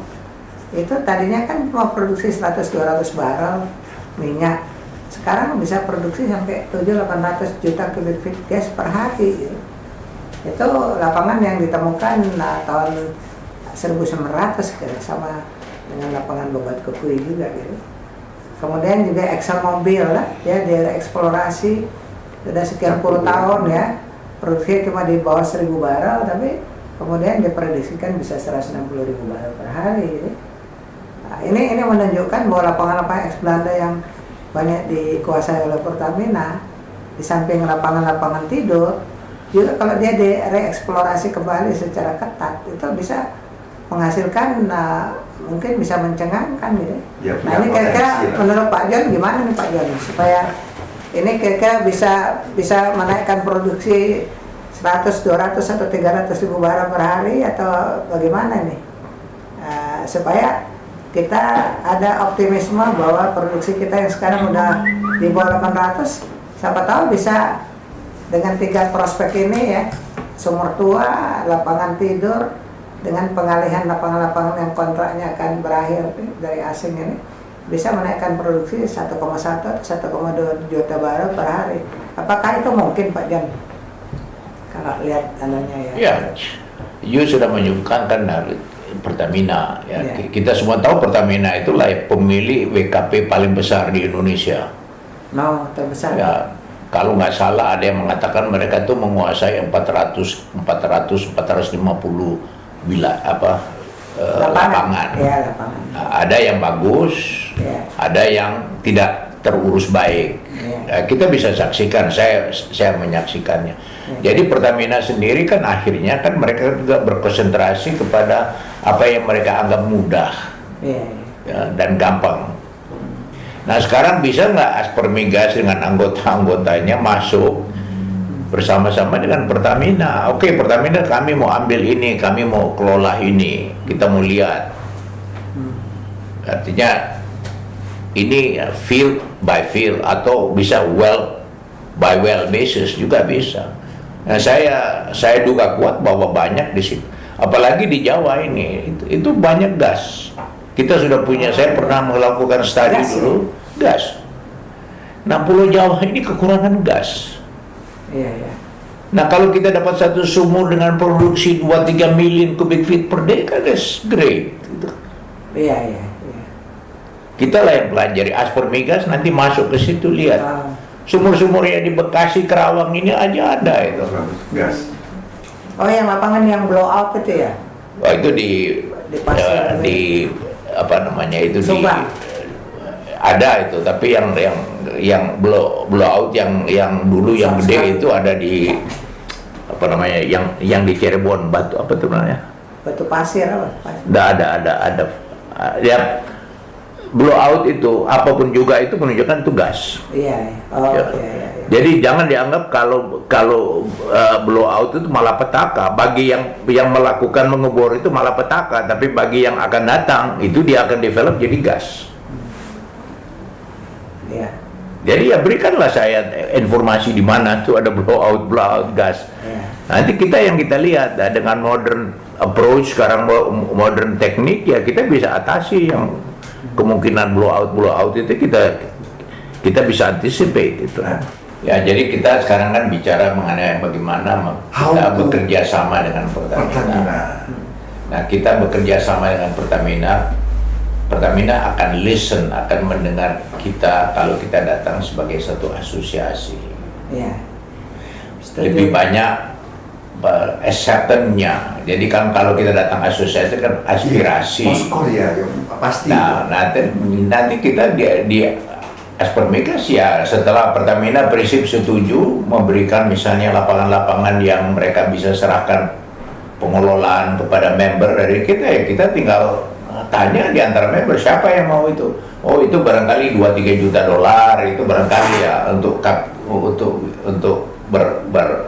itu tadinya kan mau produksi 100-200 barel minyak, sekarang bisa produksi sampai 700-800 juta kubik feet gas per hari gitu. Itu lapangan yang ditemukan tahun 1900 gitu, sama dengan lapangan Bobat Kukui juga gitu. Kemudian juga ExxonMobil lah, ya, dia eksplorasi sudah sekian puluh tahun ya, produksi cuma di bawah 1000 barel, tapi kemudian diprediksikan bisa 160.000 barel per hari gitu. Nah, ini menunjukkan bahwa lapangan-lapangan ex Belanda yang banyak dikuasai oleh Pertamina, di samping lapangan-lapangan tidur, juga kalau dia direeksplorasi kembali secara ketat, itu bisa menghasilkan mungkin bisa mencengangkan gitu. Ya, Nah, ini kira-kira menurut Pak John gimana nih Pak John, supaya ini kira-kira bisa menaikkan produksi 100, 200 atau 300 ribu barel per hari, atau bagaimana nih supaya kita ada optimisme bahwa produksi kita yang sekarang udah di bawah 800, siapa tahu bisa dengan 3 prospek ini ya, sumur tua, lapangan tidur, dengan pengalihan lapangan-lapangan yang kontraknya akan berakhir dari asing ini, bisa menaikkan produksi 1,1 atau 1,2 juta barel per hari. Apakah itu mungkin Pak Jan? Kalau lihat anunya ya. Ya, you sudah menyukai kan Pertamina, ya. Kita semua tahu Pertamina itulah pemilik WKP paling besar di Indonesia. Terbesar. Ya, kalau nggak salah ada yang mengatakan mereka tuh menguasai 450 lapangan. Ya, lapangan. Nah, ada yang bagus, ada yang tidak terurus baik. Nah, kita bisa saksikan, saya menyaksikannya. Jadi Pertamina sendiri kan akhirnya kan mereka juga berkonsentrasi kepada apa yang mereka anggap mudah ya, dan gampang. Nah, sekarang bisa nggak Aspermigas dengan anggota-anggotanya masuk bersama-sama dengan Pertamina? Oke, Pertamina kami mau ambil ini, kami mau kelola ini, kita mau lihat. Artinya ini field by field atau bisa well by well basis juga bisa. Nah, saya duga kuat bahwa banyak di situ, apalagi di Jawa ini itu banyak gas. Kita sudah punya, saya pernah melakukan studi dulu gas. Nah, Pulau Jawa ini kekurangan gas. Nah, kalau kita dapat satu sumur dengan produksi 2-3 million kubik feet per day, kan that's great. Kita lah yang pelajari Aspermigas, nanti masuk ke situ lihat. Sumur-sumur yang di Bekasi, Kerawang ini aja ada itu. Gas. Oh, yang lapangan yang blow out itu ya? Oh, itu di Pasir, di apa namanya itu Subang. ada itu, tapi yang blow out yang dulu yang gede itu ada di apa namanya yang di Cirebon, batu apa tuh namanya? Batu pasir apa? Ada ya, blow out itu apapun juga itu menunjukkan itu gas. Iya. Oh, Ya. iya. Jadi jangan dianggap kalau blow out itu malapetaka. Bagi yang melakukan mengebor itu malapetaka, tapi bagi yang akan datang itu dia akan develop jadi gas. Iya. Jadi ya berikanlah saya informasi di mana tuh ada blow out gas. Iya. Nanti yang kita lihat dengan modern approach sekarang, modern teknik, ya kita bisa atasi yang kemungkinan blow out itu kita bisa anticipate itu. Ya, jadi kita sekarang kan bicara mengenai bagaimana kita bekerja sama dengan Pertamina. Nah, kita bekerja sama dengan Pertamina. Pertamina akan listen, akan mendengar kita kalau kita datang sebagai satu asosiasi. Iya. Lebih banyak acceptance-nya. Jadi kan kalau kita datang asosiasi kan aspirasi. Ya, pasti. Nah, nanti kita di Aspermigas ya, setelah Pertamina prinsip setuju memberikan misalnya lapangan-lapangan yang mereka bisa serahkan pengelolaan kepada member dari kita, ya kita tinggal tanya di antara member siapa yang mau itu. Oh, itu barangkali 2-3 juta dolar, itu barangkali ya untuk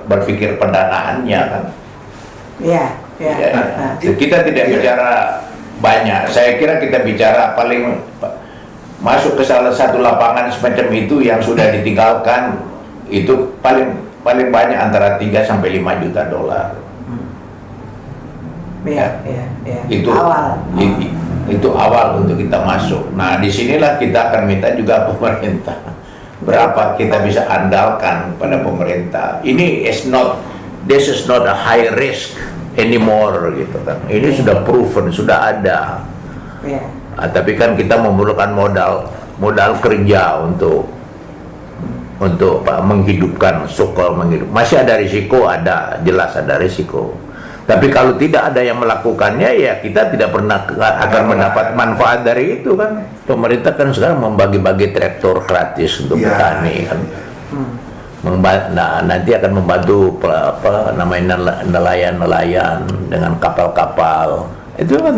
berpikir pendanaannya kan. Iya. Ya, kita tidak bicara banyak. Saya kira kita bicara paling masuk ke salah satu lapangan semacam itu yang sudah ditinggalkan itu paling banyak antara 3 sampai 5 juta dolar. Iya. Itu awal. Itu awal untuk kita masuk. Nah, disinilah kita akan minta juga pemerintah berapa kita bisa andalkan pada pemerintah. This is not a high risk anymore gitu kan. Ini sudah proven, sudah ada. Iya. Tapi kan kita memerlukan modal kerja untuk menghidupkan masih ada risiko, jelas ada risiko. Tapi kalau tidak ada yang melakukannya, ya kita tidak pernah akan mendapat manfaat dari itu kan. Pemerintah kan sekarang membagi-bagi traktor gratis untuk petani kan. Nah, nanti akan membantu nelayan dengan kapal-kapal. Itu kan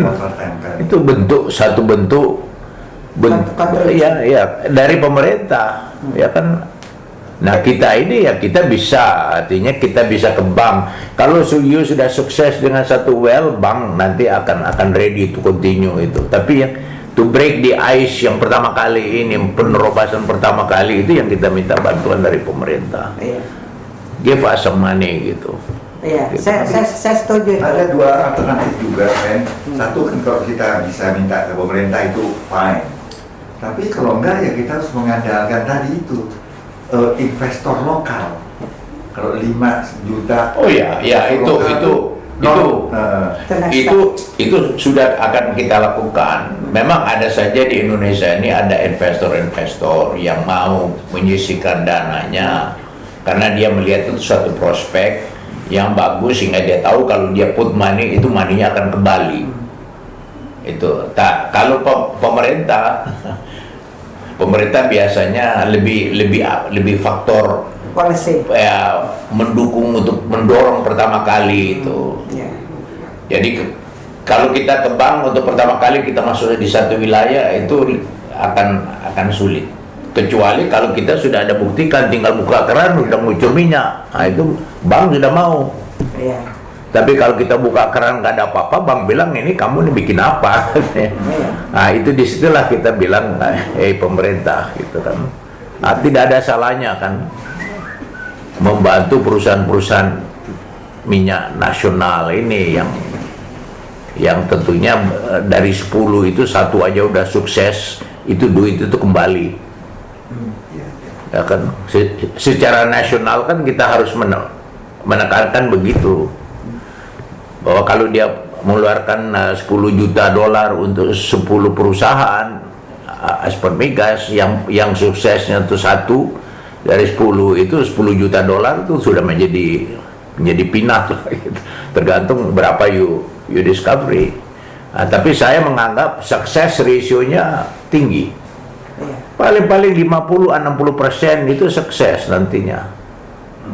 itu satu bentuk ya dari pemerintah, ya kan. Nah, kita ini ya artinya kita bisa ke bank. Kalau you sudah sukses dengan satu bank nanti akan ready to continue itu. Tapi yang to break the ice yang pertama kali ini, penerobosan pertama kali itu yang kita minta bantuan dari pemerintah. Iya. Give us some money gitu. Iya, Gitu. saya setuju. Ada dua alternatif juga kan. Satu kan kalau kita bisa minta ke pemerintah itu fine. Tapi kalau enggak ya kita harus mengandalkan tadi itu investor lokal. Kalau 5 juta. Oh ya, itu sudah akan kita lakukan. Memang ada saja di Indonesia ini ada investor-investor yang mau menyisihkan dananya karena dia melihat itu suatu prospek yang bagus sehingga dia tahu kalau dia put money itu money-nya akan kembali. Itu kalau pemerintah biasanya lebih faktor Policy. ya mendukung untuk mendorong pertama kali itu. Iya. Jadi kalau kita ke bank untuk pertama kali kita masuk di satu wilayah itu akan sulit. Kecuali kalau kita sudah ada buktikan tinggal buka keran udah ngucur minyak. Nah, itu bank sudah mau. Iya. Tapi kalau kita buka keran nggak ada apa-apa, bank bilang ini kamu nih bikin apa? Nah, itu disitulah kita bilang, pemerintah gitu kan. Nah, tidak ada salahnya kan membantu perusahaan-perusahaan minyak nasional ini yang tentunya dari 10 itu satu aja udah sukses, itu duit itu kembali. Ya kan, secara nasional kan kita harus menekankan begitu. Bahwa kalau dia mengeluarkan 10 juta dolar untuk 10 perusahaan Aspermigas yang suksesnya itu satu, Dari 10 itu 10 juta dolar itu sudah menjadi peanut lah gitu. Tergantung berapa you discovery. Nah, tapi saya menganggap sukses ratio-nya tinggi. Paling-paling 50-60% itu sukses nantinya.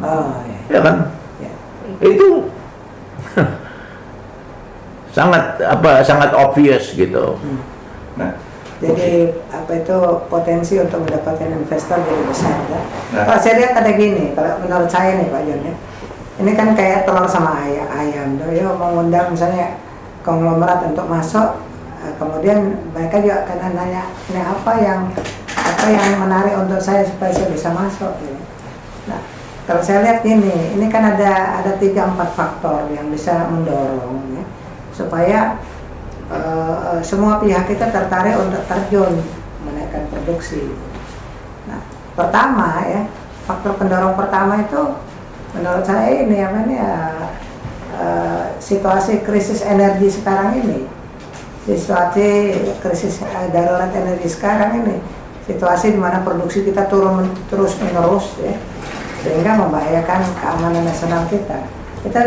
Oh, Ya kan? Itu sangat obvious gitu. Nah, jadi apa itu potensi untuk mendapatkan investor jadi besar ya. Nah. Kalau saya lihat ada gini, kalau menurut saya nih Pak Jon ya, ini kan kayak telur sama ayam. Yo mengundang misalnya konglomerat untuk masuk, kemudian mereka juga akan nanya, ini apa yang menarik untuk saya supaya saya bisa masuk. Ya. Nah, kalau saya lihat gini, ini kan ada 3-4 faktor yang bisa mendorong ya, supaya semua pihak kita tertarik untuk terjun menaikkan produksi. Nah, pertama ya, faktor pendorong pertama itu menurut saya ini situasi krisis energi sekarang ini, situasi krisis darurat energi sekarang ini, situasi di mana produksi kita turun terus menerus ya, sehingga membahayakan keamanan nasional kita. Itu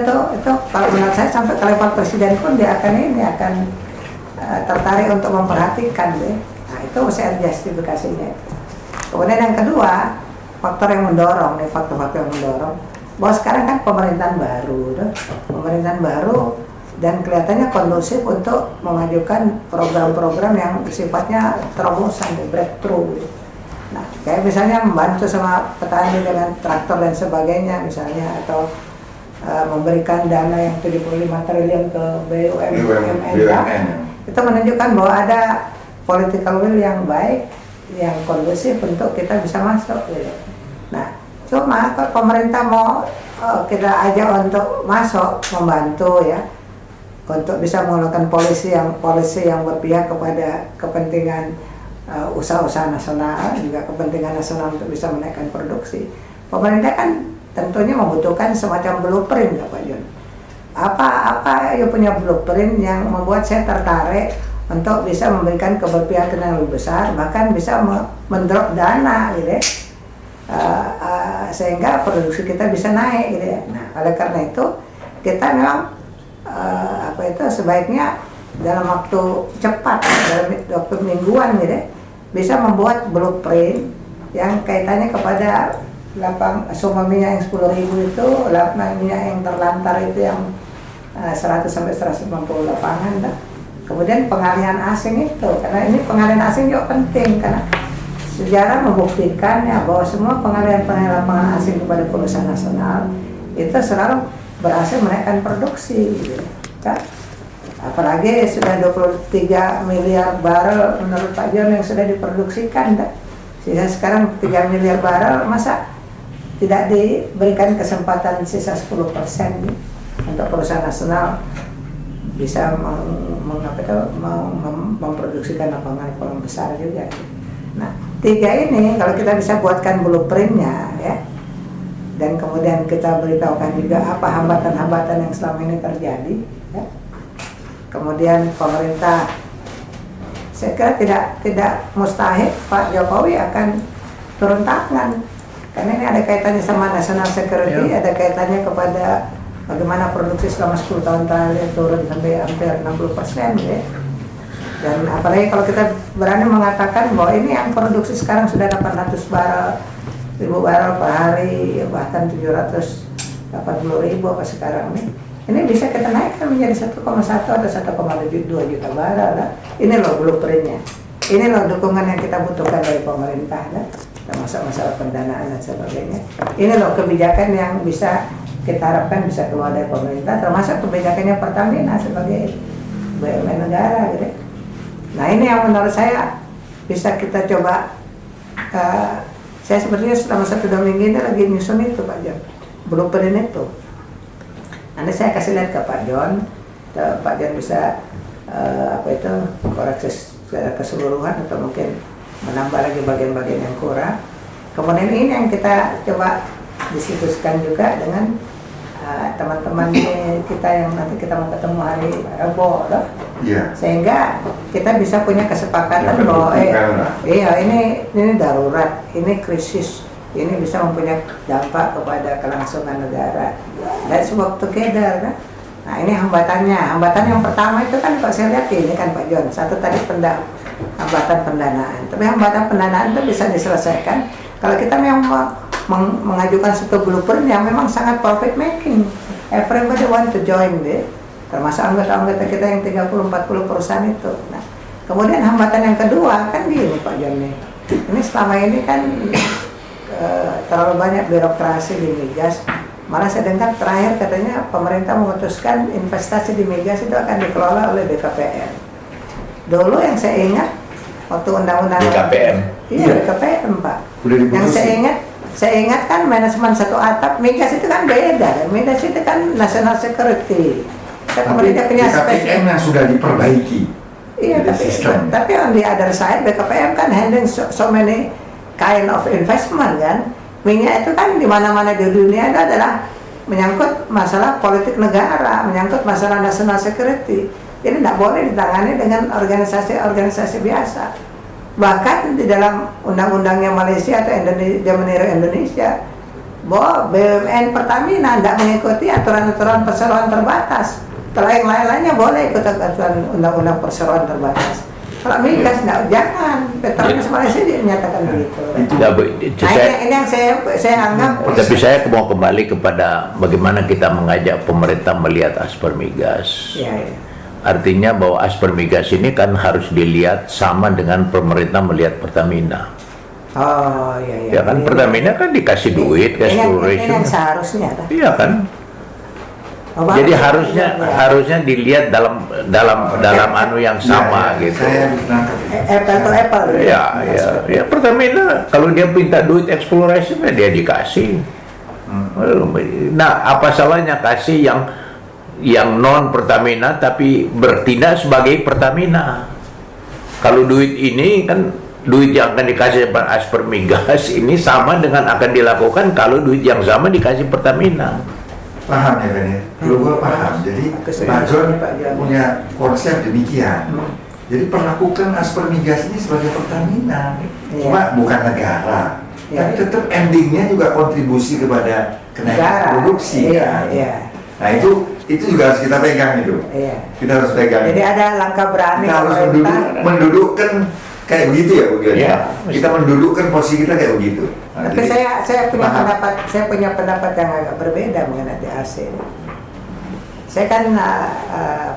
kalau menurut saya sampai ke level presiden pun dia akan tertarik untuk memperhatikan deh. Nah, itu saya justifikasinya. Kemudian yang kedua, faktor yang mendorong nih, faktor-faktor yang mendorong bahwa sekarang kan pemerintahan baru dan kelihatannya kondusif untuk memajukan program-program yang sifatnya terobosan, breakthrough. Nah, kayak misalnya membantu sama petani dengan traktor dan sebagainya misalnya, atau memberikan dana yang 75 triliun ke BUMN. Itu menunjukkan bahwa ada political will yang baik, yang kondusif untuk kita bisa masuk. Gitu. Nah, cuma kalau pemerintah mau kita ajak untuk masuk, membantu ya, untuk bisa melakukan polisi yang berpihak kepada kepentingan usaha-usaha nasional, juga kepentingan nasional untuk bisa menaikkan produksi. Pemerintah kan tentunya membutuhkan semacam blueprint, Pak Jon. Apa yang punya blueprint yang membuat saya tertarik untuk bisa memberikan keberpihakan yang lebih besar, bahkan bisa mendrop dana gitu ya, sehingga produksi kita bisa naik gitu ya. Nah, oleh karena itu kita memang sebaiknya dalam waktu cepat, dalam waktu mingguan gitu ya, bisa membuat blueprint yang kaitannya kepada sumber minyak yang 10.000 itu, minyak yang terlantar itu yang 100 sampai 150 lapangan. Kemudian pengalihan asing itu, karena ini pengalihan asing juga penting, karena sejarah membuktikan ya bahwa semua pengalihan lapangan asing kepada perusahaan nasional itu selalu berhasil menaikkan produksi gitu, kan? Apalagi sudah 23 miliar barrel menurut Pak Jon yang sudah diproduksikan, sisa sekarang 3 miliar barrel, masa tidak diberikan kesempatan sisa 10% untuk perusahaan nasional bisa memproduksikan lapangan besar juga. Nah, 3 ini kalau kita bisa buatkan blueprintnya ya, dan kemudian kita beritahukan juga apa hambatan-hambatan yang selama ini terjadi ya. Kemudian pemerintah, saya kira tidak mustahil Pak Jokowi akan turun tangan, karena ini ada kaitannya sama national security, ada kaitannya kepada bagaimana produksi selama 10 tahun terakhir turun sampai hampir 60% ya. Dan apalagi kalau kita berani mengatakan bahwa ini yang produksi sekarang sudah 800.000 barrel per hari, bahkan 780.000 apa sekarang nih. Ini bisa kita naikkan menjadi 1,1 atau 1,2 juta barrel. Ini loh blueprintnya. Ini loh dukungan yang kita butuhkan dari pemerintah, termasuk masalah pendanaan dan sebagainya. Ini loh kebijakan yang bisa kita harapkan bisa keluar dari pemerintah, termasuk kebijakannya Pertamina sebagai BUMN negara gitu. Nah, ini yang menurut saya bisa kita coba. Saya sebenarnya selama 1-2 minggu ini lagi nyusun itu Pak Jon, blueprint itu. Nanti saya kasih lihat ke Pak Jon, Pak Jon bisa koreksi keseluruhan atau mungkin menambah lagi bagian-bagian yang kurang. Kemudian ini yang kita coba diskusikan juga dengan teman-teman kita yang nanti kita mau ketemu hari Rabu, sehingga kita bisa punya kesepakatan bahwa ini darurat, ini krisis ini bisa mempunyai dampak kepada kelangsungan negara. Let's work together kan. Nah ini hambatannya. Hambatan yang pertama itu kan kalau saya lihat ini kan Pak John, satu tadi hambatan pendanaan. Tapi hambatan pendanaan itu bisa diselesaikan kalau kita memang mengajukan satu blueprint yang memang sangat profit making. Everybody want to join deh. Termasuk anggota-anggota kita yang 30-40 perusahaan itu. Nah, kemudian hambatan yang kedua kan gini Pak John nih. Ini selama ini kan terlalu banyak birokrasi di migas. Malah saya dengar terakhir katanya pemerintah memutuskan investasi di migas itu akan dikelola oleh BKPM. Dulu yang saya ingat waktu undang-undang BKPM. Iya, BKPM Pak. Yang saya ingat kan manajemen satu atap migas itu kan beda. Migas itu kan national security. Tapi BKPM yang sudah diperbaiki. Iya, tapi on the other side BKPM kan handling so many kind of investment kan. Minyak itu kan di mana-mana di dunia itu adalah menyangkut masalah politik negara, menyangkut masalah national security. Ini tidak boleh ditangani dengan organisasi-organisasi biasa. Bahkan di dalam undang-undangnya Malaysia atau Indonesia, meniru Indonesia, bahwa BUMN Pertamina tidak mengikuti aturan-aturan perseroan terbatas. Kalau yang lain-lainnya boleh ikut aturan undang-undang perseroan terbatas. Kalau migas jangan. Petronas Malaysia dia menyatakan begitu. Ya, ini yang saya anggap. Tapi saya mau kembali kepada bagaimana kita mengajak pemerintah melihat Asper Migas. Ya. Artinya bahwa Asper Migas ini kan harus dilihat sama dengan pemerintah melihat Pertamina. Oh iya. Ya kan Pertamina kan dikasih duit, exploration. Ini yang seharusnya. Iya kan. Jadi harusnya dilihat dalam anu yang sama gitu. Apple to apple. Ya Pertamina kalau dia minta duit exploration dia dikasih. Nah, apa salahnya kasih yang non Pertamina tapi bertindak sebagai Pertamina? Kalau duit ini kan duit yang akan dikasih Asper Migas ini sama dengan akan dilakukan kalau duit yang sama dikasih Pertamina. Paham ya kan ya? Kalau gue paham, jadi Pak John punya konsep demikian. Jadi perlakukan Asper Migas ini sebagai Pertamina, cuma bukan negara, tapi tetap endingnya juga kontribusi kepada kenaikan produksi. Nah itu juga harus kita pegang itu. Kita harus pegang. Jadi ada langkah berani. Kita harus mendudukkan kayak begitu ya, Bu. Kita mendudukkan posisi kita kayak begitu. Nah, tapi saya punya pendapat yang agak berbeda mengenai DAC. Saya kan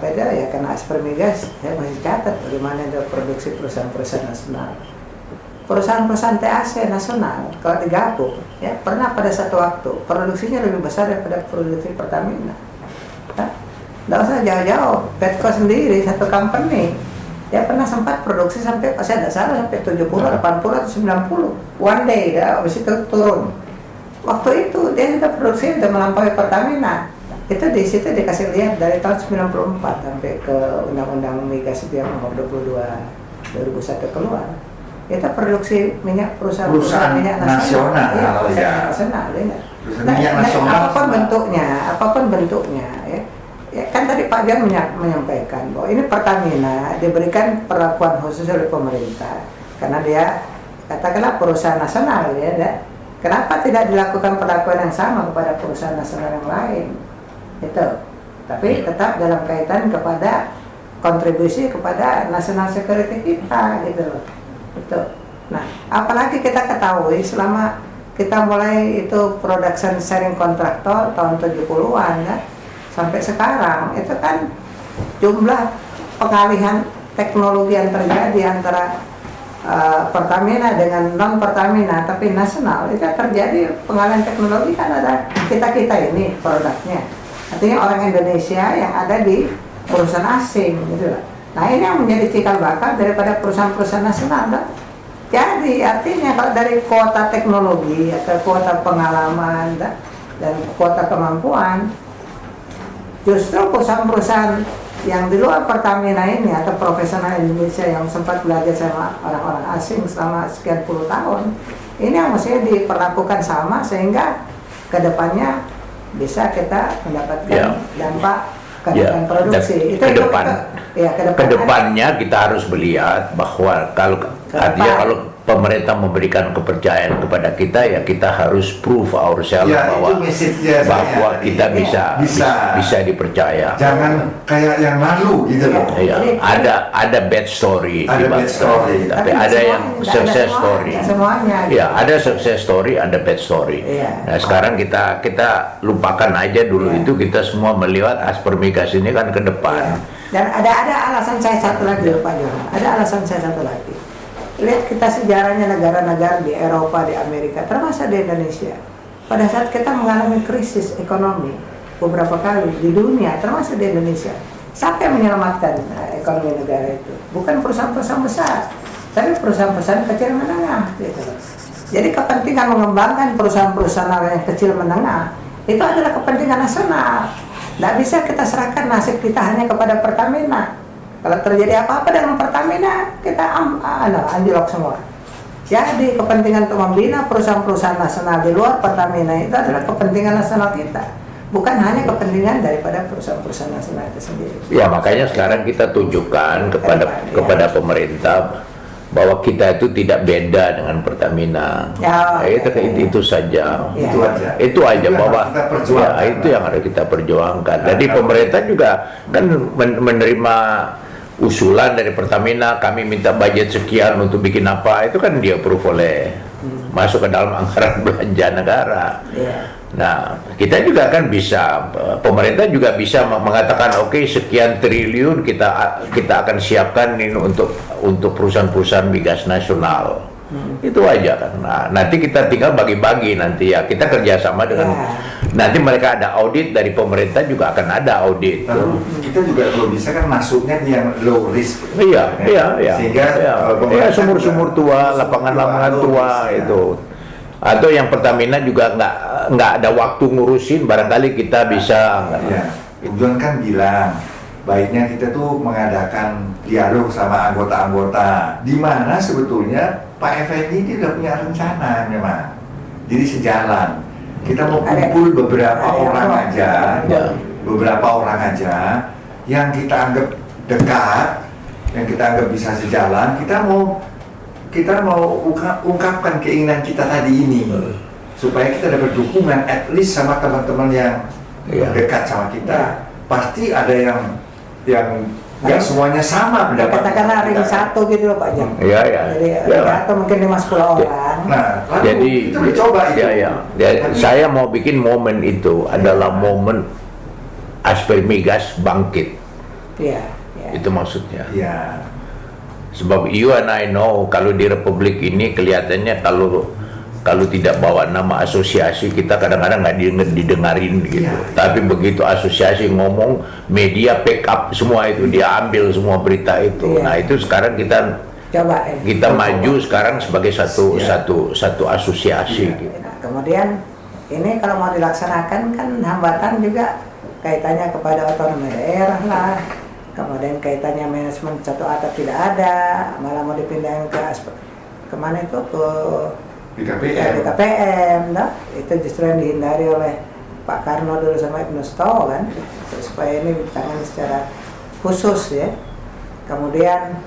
beda ya, karena Asper Migas saya masih catat bagaimana ada produksi perusahaan-perusahaan nasional. Perusahaan-perusahaan TAC nasional kalau digabung ya pernah pada satu waktu produksinya lebih besar daripada produksi Pertamina. Tidak usah jauh-jauh, Petco sendiri satu company dia pernah sempat produksi sampai, saya tidak salah, sampai 70, 80, atau 90 one day, habis itu turun. Waktu itu dia sudah produksi, sudah melampaui Pertamina. Itu di situ dikasih lihat dari tahun 94 sampai ke Undang-Undang Migas yang nomor 22 2001 keluar. Itu produksi minyak perusahaan minyak nasional. Nasional. Minyak nasional. Apapun bentuknya ya. Ya kan tadi Pak Jan menyampaikan bahwa ini Pertamina diberikan perlakuan khusus oleh pemerintah karena dia katakanlah perusahaan nasional ya. Kenapa tidak dilakukan perlakuan yang sama kepada perusahaan nasional yang lain? Itu. Tapi tetap dalam kaitan kepada kontribusi kepada national security kita gitu loh. Itu. Nah, apalagi kita ketahui selama kita mulai itu production sharing kontraktor tahun 70-an kan sampai sekarang itu kan jumlah pengalihan teknologi yang terjadi antara Pertamina dengan non Pertamina tapi nasional itu terjadi pengalihan teknologi kan ada kita ini produknya artinya orang Indonesia yang ada di perusahaan asing gitu lah. Nah ini yang menjadi cikal bakal daripada perusahaan-perusahaan nasional kan? Jadi artinya kalau dari kuota teknologi atau kuota pengalaman dan kuota kemampuan justru perusahaan-perusahaan yang di luar Pertamina ini atau profesional Indonesia yang sempat belajar sama orang-orang asing selama sekian puluh tahun ini yang mestinya diperlakukan sama sehingga kedepannya bisa kita mendapatkan dampak kenaikan produksi. Kedepannya kita harus melihat bahwa kalau pemerintah memberikan kepercayaan kepada kita, ya kita harus prove ourselves Ya, bahwa itu message-nya bahwa saya kita tadi. bisa dipercaya. Jangan kayak yang lalu gitu loh. Ya, ada bad story, Ada di bad bangsa. story. Tapi ada yang success story. Semuanya. Ya, ada success story, ada bad story. Iya. Nah, sekarang kita lupakan aja dulu itu, kita semua melihat Asper Migas ini kan ke depan. Dan ada alasan saya satu lagi, Pak Johan. Ada alasan saya satu lagi. Lihat kita sejarahnya negara-negara di Eropa, di Amerika, termasuk di Indonesia. Pada saat kita mengalami krisis ekonomi beberapa kali di dunia, termasuk di Indonesia, siapa yang menyelamatkan ekonomi negara itu? Bukan perusahaan-perusahaan besar, tapi perusahaan-perusahaan kecil menengah. Gitu. Jadi kepentingan mengembangkan perusahaan-perusahaan yang kecil menengah itu adalah kepentingan nasional. Tidak bisa kita serahkan nasib kita hanya kepada Pertamina. Kalau terjadi apa-apa dengan Pertamina, kita anjlok semua. Jadi kepentingan untuk membina perusahaan-perusahaan nasional di luar Pertamina itu adalah kepentingan nasional kita, bukan hanya kepentingan daripada perusahaan-perusahaan nasional itu sendiri. Ya, makanya sekarang kita tunjukkan kepada pemerintah bahwa kita itu tidak beda dengan Pertamina. Ya, Itu saja. Ya. Itu aja Itu yang bahwa harus kita perjuangkan. ya, itu yang harus kita perjuangkan. Nah, Jadi kalau- pemerintah juga kan menerima usulan dari Pertamina, kami minta budget sekian untuk bikin apa, itu kan dia approve oleh masuk ke dalam anggaran belanja negara. Ya. Nah, kita juga kan bisa, pemerintah juga bisa mengatakan oke, sekian triliun kita akan siapkan ini untuk perusahaan-perusahaan migas nasional. Itu aja kan. Nah, nanti kita tinggal bagi-bagi nanti ya. Kita kerjasama dengan nanti mereka ada audit dari pemerintah, juga akan ada audit. Lalu kita juga kalau bisa kan masuknya di yang low risk. Iya. Sehingga pemerintah sumur-sumur tua, lapangan-lapangan low tua risk, ya. itu. Atau yang Pertamina juga nggak ada waktu ngurusin, barangkali kita bisa. Ya, Tujuan kan bilang baiknya kita tuh mengadakan dialog sama anggota-anggota, di mana sebetulnya Pak Effendi ini udah punya rencana memang. Jadi sejalan. Kita mau kumpul beberapa orang aja, yang kita anggap dekat, yang kita anggap bisa sejalan. Kita mau ungkapkan keinginan kita tadi ini, supaya kita dapat dukungan at least sama teman-teman yang dekat sama kita. Pasti ada yang nggak semuanya sama pendapat. Katakanlah ring satu gitu loh Pak Jam. Iya. Jadi ring satu mungkin 5-10 orang. Nah, lalu Jadi kita mencoba itu. Ya, saya mau bikin momen itu adalah momen Asper Migas bangkit. Iya. Itu maksudnya. Iya. Sebab you and I know kalau di Republik ini kelihatannya kalau tidak bawa nama asosiasi, kita kadang-kadang nggak didengarin gitu. Ya. Tapi begitu asosiasi ngomong, media pick up semua itu, dia ambil semua berita itu. Ya. Nah, itu sekarang kita maju sekarang sebagai satu asosiasi. Ya. Gitu. Nah, kemudian ini kalau mau dilaksanakan kan hambatan juga kaitannya kepada otonomi daerah lah. Kemudian kaitannya manajemen satu atap tidak ada, malah mau dipindahin kemana itu ke BKPM, nah, itu justru yang dihindari oleh Pak Karno dulu sama Ibnu Stowo kan, supaya ini ditangani secara khusus ya. Kemudian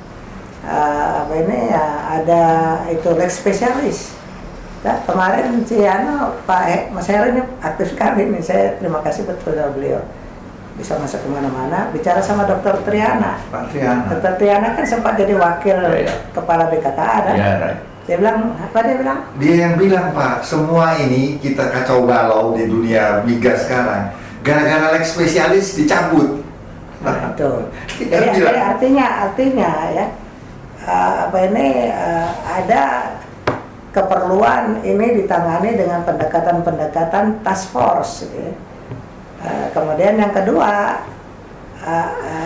ada itu lex spesialis. Nah, kemarin Pak Mas Heru ini aktif sekali nih, saya terima kasih betul sama beliau. Bisa masuk kemana-mana, bicara sama Dr. Triana. Pak Triana. Dr. Triana kan sempat jadi wakil kepala BKKA kan? Ya, right. Dia bilang, apa dia bilang? Dia yang bilang, Pak, semua ini kita kacau balau di dunia migas sekarang gara-gara lex spesialis dicabut. Nah, itu. Dia bilang. Jadi artinya ya, ada keperluan ini ditangani dengan pendekatan task force. Ya. Kemudian yang kedua,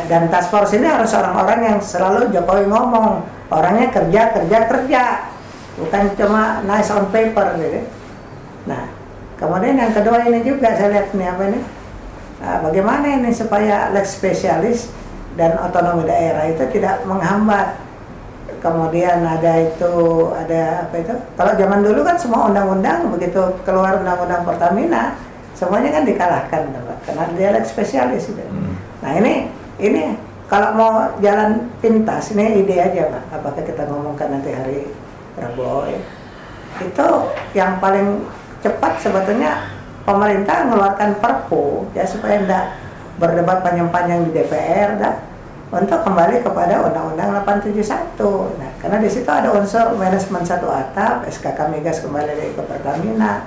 dan task force ini harus orang-orang yang selalu Jokowi ngomong, orangnya kerja, bukan cuma nice on paper gitu. Nah, kemudian yang kedua ini juga saya lihat nih bagaimana ini supaya lex spesialis dan otonomi daerah itu tidak menghambat. Kemudian ada kalau zaman dulu kan semua undang-undang begitu keluar undang-undang Pertamina semuanya kan dikalahkan karena dia lex spesialis gitu. Nah ini kalau mau jalan pintas, ini ide aja Pak, apakah kita ngomongkan nanti hari Prabowo ya. Itu yang paling cepat sebetulnya pemerintah mengeluarkan Perpu ya supaya tidak berdebat panjang-panjang di DPR dah untuk kembali kepada Undang-Undang 871. Nah, karena di situ ada unsur manajemen satu atap, SKK Migas kembali ke Pertamina,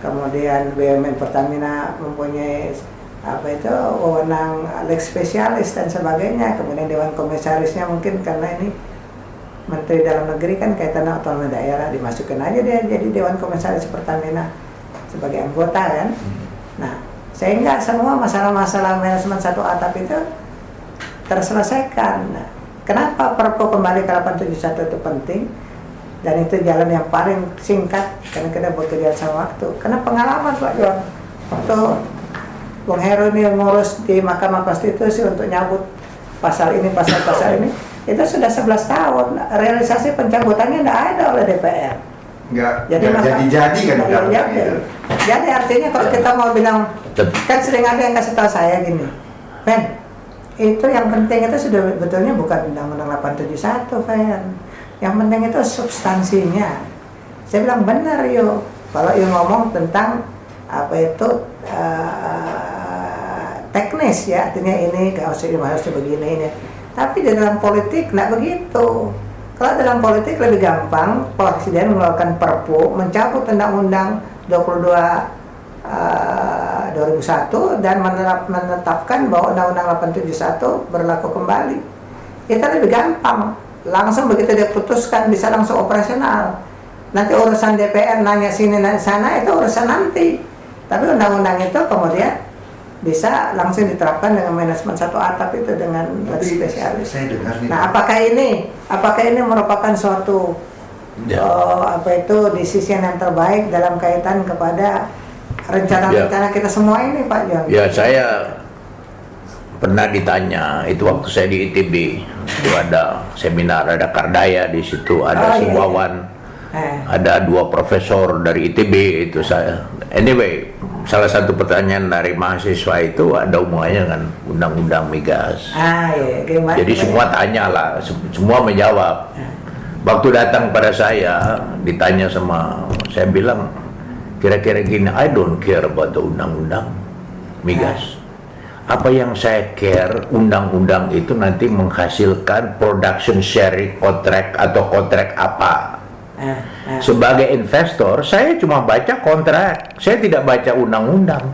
kemudian BUMN Pertamina mempunyai wewenang lex spesialis dan sebagainya, kemudian Dewan Komisarisnya mungkin karena ini Menteri Dalam Negeri kan kaitannya otonomi daerah, dimasukin aja dia jadi Dewan Komisaris Pertamina sebagai anggota kan. Nah, sehingga semua masalah-masalah manajemen satu atap itu terselesaikan. Nah, kenapa Perpu kembali ke 871 itu penting dan itu jalan yang paling singkat karena kita bekerja sama waktu. Karena pengalaman Pak Jon, waktu Bung Heru ini ngurus di Mahkamah Konstitusi untuk nyabut pasal ini, pasal ini, itu sudah 11 tahun. Realisasi pencabutannya tidak ada oleh DPR. Jadi kan Jadi artinya kalau kita mau bilang, kan sering ada yang kasih tahu saya gini, Ben, itu yang penting itu sudah betulnya bukan Undang-Undang 871, Ben. Yang penting itu substansinya. Saya bilang benar yo. Kalau yo ngomong tentang teknis ya, artinya ini harus begini ini. Tapi di dalam politik nggak begitu. Kalau dalam politik lebih gampang, Presiden mengeluarkan Perpu, mencabut Undang-Undang 22 2001 dan menetapkan bahwa Undang-Undang 871 berlaku kembali. Itu lebih gampang. Langsung begitu dia putuskan bisa langsung operasional. Nanti urusan DPR nanya sini nanya sana itu urusan nanti. Tapi undang-undang itu kemudian bisa langsung diterapkan dengan manajemen satu atap itu dengan spesialis. Saya dengar nih. Nah, apakah ini merupakan suatu decision yang terbaik dalam kaitan kepada rencana-rencana kita semua ini, Pak Jon? Ya, saya pernah ditanya itu waktu saya di ITB, itu ada seminar, ada Kardaya di situ, ada Subawan, ada 2 profesor dari ITB itu saya. Anyway, salah satu pertanyaan dari mahasiswa itu ada hubungannya dengan undang-undang migas. Gimana? Jadi semua tanya lah, semua menjawab. Waktu datang pada saya, ditanya sama, saya bilang kira-kira gini, I don't care about the undang-undang migas. Apa yang saya care, undang-undang itu nanti menghasilkan production sharing contract atau kontrak apa. Sebagai investor, saya cuma baca kontrak, saya tidak baca undang-undang.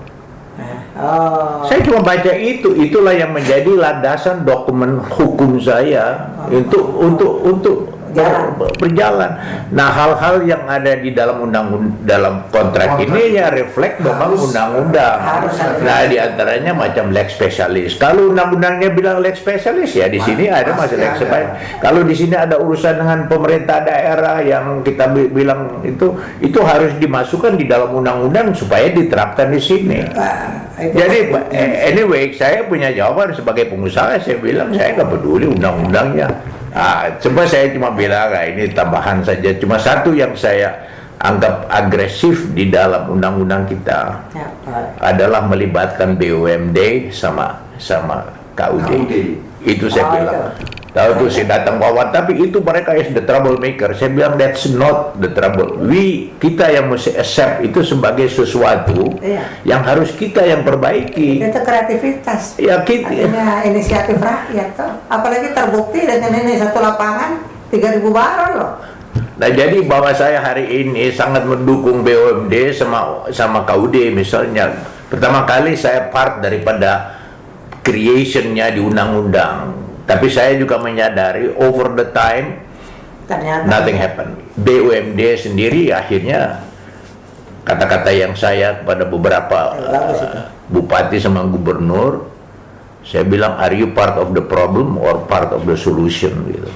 Saya cuma baca itulah yang menjadi landasan dokumen hukum saya untuk berjalan. Nah, hal-hal yang ada di dalam dalam kontrak ini ya refleks memang undang-undang. Nah, di antaranya macam lex spesialis. Kalau undang-undangnya bilang lex spesialis ya di sini ada masih lex spesialis. Kalau di sini ada urusan dengan pemerintah daerah yang kita bilang itu harus dimasukkan di dalam undang-undang supaya diterapkan di sini. Jadi anyway, saya punya jawaban sebagai pengusaha. Saya bilang saya nggak peduli undang-undangnya. Coba saya cuma bilang ini tambahan saja. Cuma satu yang saya anggap agresif di dalam undang-undang kita adalah melibatkan BUMD sama KUD. Itu saya bilang. Tahu tuh saya datang bawa, tapi itu mereka is the troublemaker. Saya bilang that's not the trouble. Kita yang mesti accept itu sebagai sesuatu yang harus kita yang perbaiki. Itu kreativitas. Ya, artinya inisiatif rakyat tuh. Apalagi terbukti dengan ini satu lapangan 3.000 baron loh. Nah, jadi bahwa saya hari ini sangat mendukung BUMD sama KUD misalnya. Pertama kali saya part daripada creation-nya di undang-undang. Tapi saya juga menyadari over the time ternyata nothing happen. BUMD sendiri akhirnya kata-kata yang saya kepada beberapa bupati sama gubernur, saya bilang are you part of the problem or part of the solution gitu.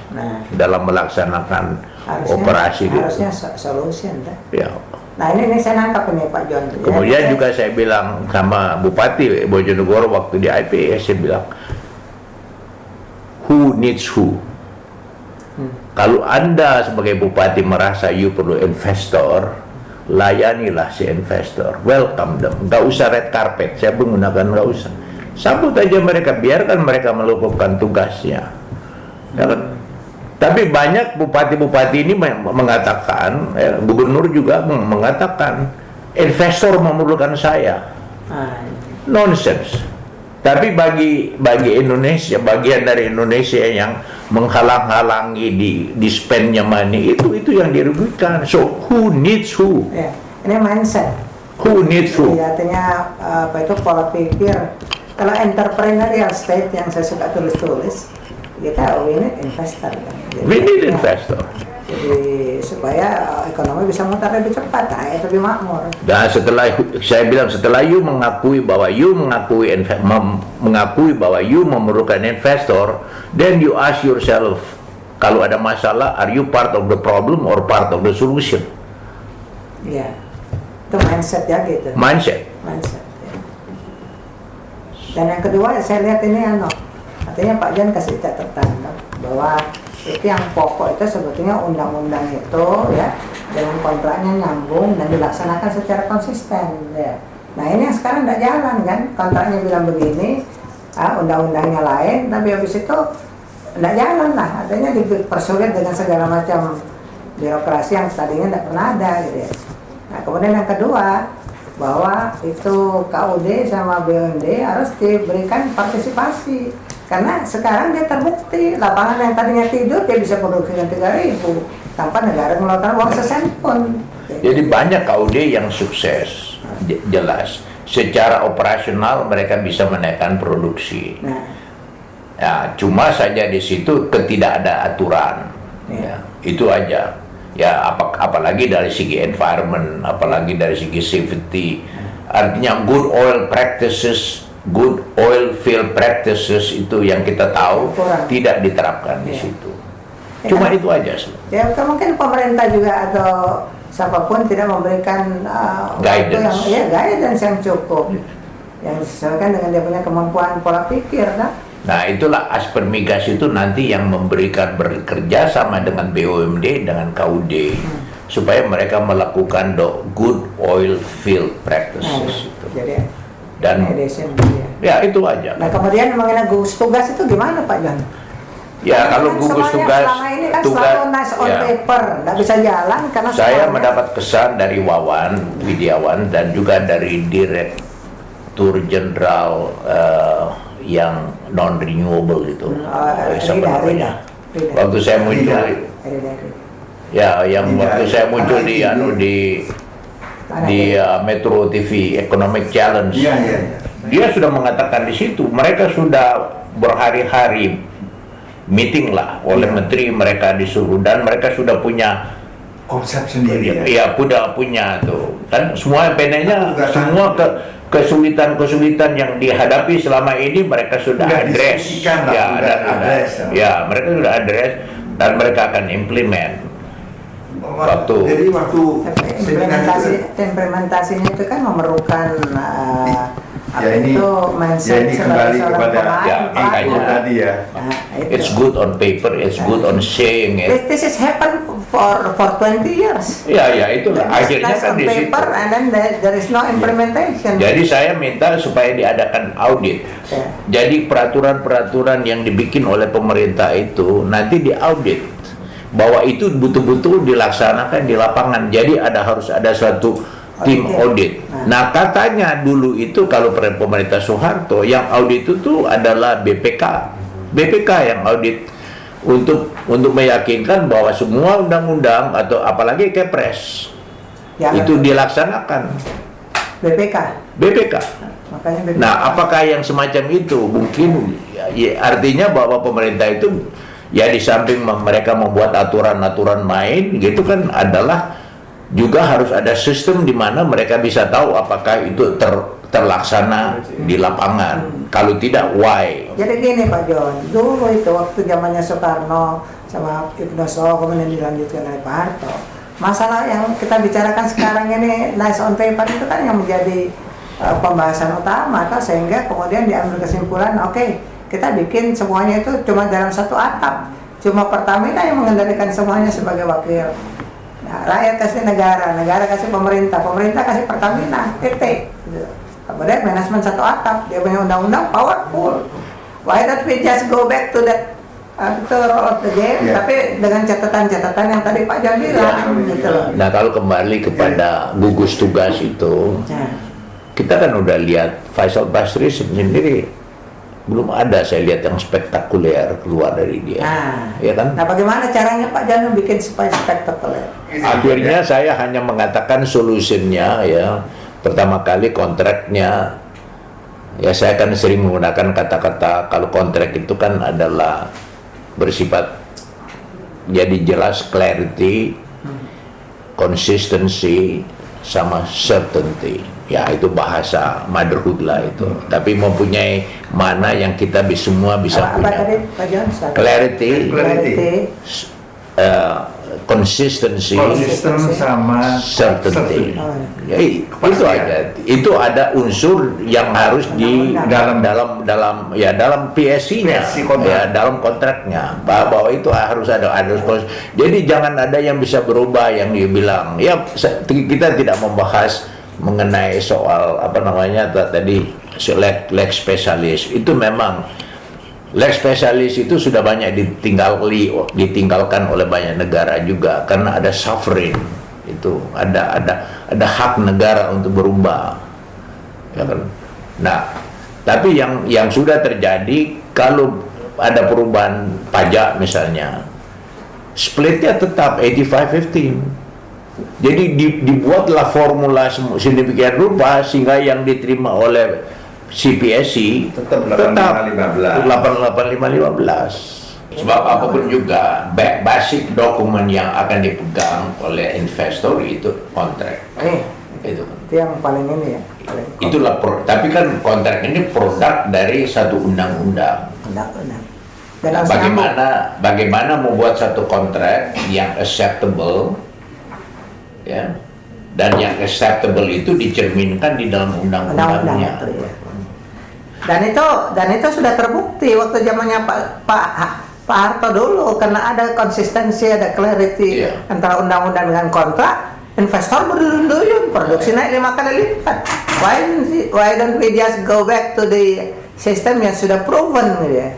Dalam melaksanakan operasi harusnya gitu. Solution dah. Ya. Nah ini saya nangkap ini Pak Jon. Kemudian juga saya bilang sama Bupati Bojonegoro waktu di IPS, saya bilang who needs who. Kalau Anda sebagai bupati merasa you perlu investor, layanilah si investor, welcome them. Nggak usah red carpet, saya menggunakan nggak usah. Sambut aja mereka, biarkan mereka melakukan tugasnya. Ya kan? Tapi banyak bupati-bupati ini mengatakan, gubernur juga mengatakan, investor memerlukan saya. Nonsense. Tapi bagi Indonesia, bagian dari Indonesia yang menghalang-halangi di spendnya money itu yang dirugikan. So who needs who? Ya, ini mindset. Who needs who? Jadi, artinya apa itu pola pikir. Kalau entrepreneurial state yang saya suka tulis-tulis, kita we need investor kan. Jadi, We need investor. Jadi supaya ekonomi bisa mutar lebih cepat, rakyat lebih makmur. Dan setelah saya bilang, setelah you mengakui bahwa you mengakui bahwa you memerlukan investor, then you ask yourself, kalau ada masalah, are you part of the problem or part of the solution? Iya, itu mindset ya gitu. Mindset. Mindset. Ya. Dan yang kedua saya lihat ini artinya Pak Jan kasih catatan bahwa itu yang pokok itu sebetulnya undang-undang itu ya dengan kontraknya nyambung dan dilaksanakan secara konsisten ya. Nah ini yang sekarang tidak jalan kan, kontraknya bilang begini, undang-undangnya lain, tapi habis itu tidak jalan lah, artinya dipersulit dengan segala macam birokrasi yang tadinya tidak pernah ada gitu ya. Nah kemudian yang kedua bahwa itu KUD sama BUMD harus diberikan partisipasi. Karena sekarang dia terbukti lapangan yang tadinya tidur dia bisa produksikan 3.000 tanpa negara mengeluarkan uang sesen pun. Jadi banyak KUD yang sukses, jelas. Secara operasional mereka bisa menaikkan produksi. Nah, Ya, cuma saja di situ tidak ada aturan. Ya, itu aja. Ya, apalagi dari segi environment, apalagi dari segi safety. Artinya good oil practices, good oil field practices itu yang kita tahu kurang. Tidak diterapkan di situ. Ya, Cuma itu aja. Ya mungkin pemerintah juga atau siapapun tidak memberikan Guidance. guidance yang cukup, yang disesuaikan dengan dia punya kemampuan pola pikir, kan? Nah itulah Asper Migas itu nanti yang memberikan bekerja sama dengan BUMD dengan KUD supaya mereka melakukan good oil field practices itu. Jadi, Dan ya itu aja. Nah kemudian mengenai gugus tugas itu gimana Pak Jan? Ya kalau gugus tugas, selama ini kan selalu nice on paper, nggak bisa jalan karena saya mendapat kesan dari Wawan Widiawan dan juga dari Direktur Jenderal yang non renewable itu. Siapa namanya? Waktu saya muncul, ya yang waktu saya muncul di Metro TV Economic Challenge, dia sudah mengatakan di situ mereka sudah berhari-hari meeting lah oleh menteri mereka disuruh dan mereka sudah punya konsep sendiri ya punya tuh kan semua pengennya semua kesulitan-kesulitan yang dihadapi selama ini mereka sudah address mereka sudah address dan mereka akan implement jadi waktu implementasinya itu kan memerlukan mindset ini kembali kepada tadi ya. It's good on paper, it's good on saying it. This is happen for 20 years. Ya itulah akhirnya kan di situ. And then there is no implementation. Jadi saya minta supaya diadakan audit. Jadi peraturan-peraturan yang dibikin oleh pemerintah itu nanti diaudit bahwa itu betul-betul dilaksanakan di lapangan. Jadi harus ada suatu tim audit. Nah katanya dulu itu kalau pemerintah Soeharto yang audit itu adalah BPK yang audit untuk meyakinkan bahwa semua undang-undang atau apalagi Kepres itu dilaksanakan. BPK. Makanya BPK. Nah apakah yang semacam itu mungkin artinya bahwa pemerintah itu ya di samping mereka membuat aturan-aturan main gitu kan adalah juga harus ada sistem di mana mereka bisa tahu apakah itu terlaksana di lapangan. Kalau tidak, why? Jadi gini Pak John, dulu itu waktu zamannya Soekarno sama Ibnoso kemudian dilanjutkan oleh Pak Harto. Masalah yang kita bicarakan sekarang ini nice on paper itu kan yang menjadi pembahasan utama, sehingga kemudian diambil kesimpulan, oke, kita bikin semuanya itu cuma dalam satu atap. Cuma Pertamina yang mengendalikan semuanya sebagai wakil. Nah, rakyat kasih negara kasih pemerintah kasih Pertamina, titik. Kemudian manajemen satu atap, dia punya undang-undang powerful. Why don't we just go back to that itu roll out the game, tapi dengan catatan-catatan yang tadi Pak Jan bilang, gitu loh. Nah kalau kembali kepada gugus tugas itu, kita kan udah lihat Faisal Basri sendiri belum ada saya lihat yang spektakuler keluar dari dia, ya kan? Nah bagaimana caranya Pak Jan bikin supaya spektakuler? Akhirnya saya hanya mengatakan solusinya ya, pertama kali kontraknya, ya saya kan sering menggunakan kata-kata kalau kontrak itu kan adalah bersifat jadi jelas, clarity, consistency, sama certainty. Ya itu bahasa motherhood lah itu. Tapi mempunyai mana yang kita semua bisa punya. Apa tadi Pak Jan? Clarity, consistency, sama certainty. Ya, itu aja. Itu ada unsur yang harus di dalam PSC-nya, ya dalam kontraknya. Bahwa itu harus ada. Jadi jangan ada yang bisa berubah yang dia bilang. Ya kita tidak membahas mengenai soal apa namanya tadi leg spesialis. Itu memang leg spesialis itu sudah banyak ditinggalkan oleh banyak negara juga karena ada sovereign, itu ada hak negara untuk berubah, ya kan? Nah, tapi yang sudah terjadi kalau ada perubahan pajak misalnya, splitnya tetap 85-15. Jadi dibuatlah formula sedemikian rupa sehingga yang diterima oleh CPSC tetap 85-15. Sebab apapun juga basic dokumen yang akan dipegang oleh investor itu kontrak. Itu yang paling ini ya. Itulah tapi kan kontrak ini produk dari satu undang-undang. Dan bagaimana membuat satu kontrak yang acceptable, ya, dan yang acceptable itu dicerminkan di dalam undang-undangnya. Dan itu sudah terbukti waktu zamannya Pak Harto dulu, karena ada konsistensi, ada clarity antara undang-undang dengan kontrak, investor berduyun-duyun, produksi naik 5 kali lipat. Why don't we just go back to the system yang sudah proven gitu ya,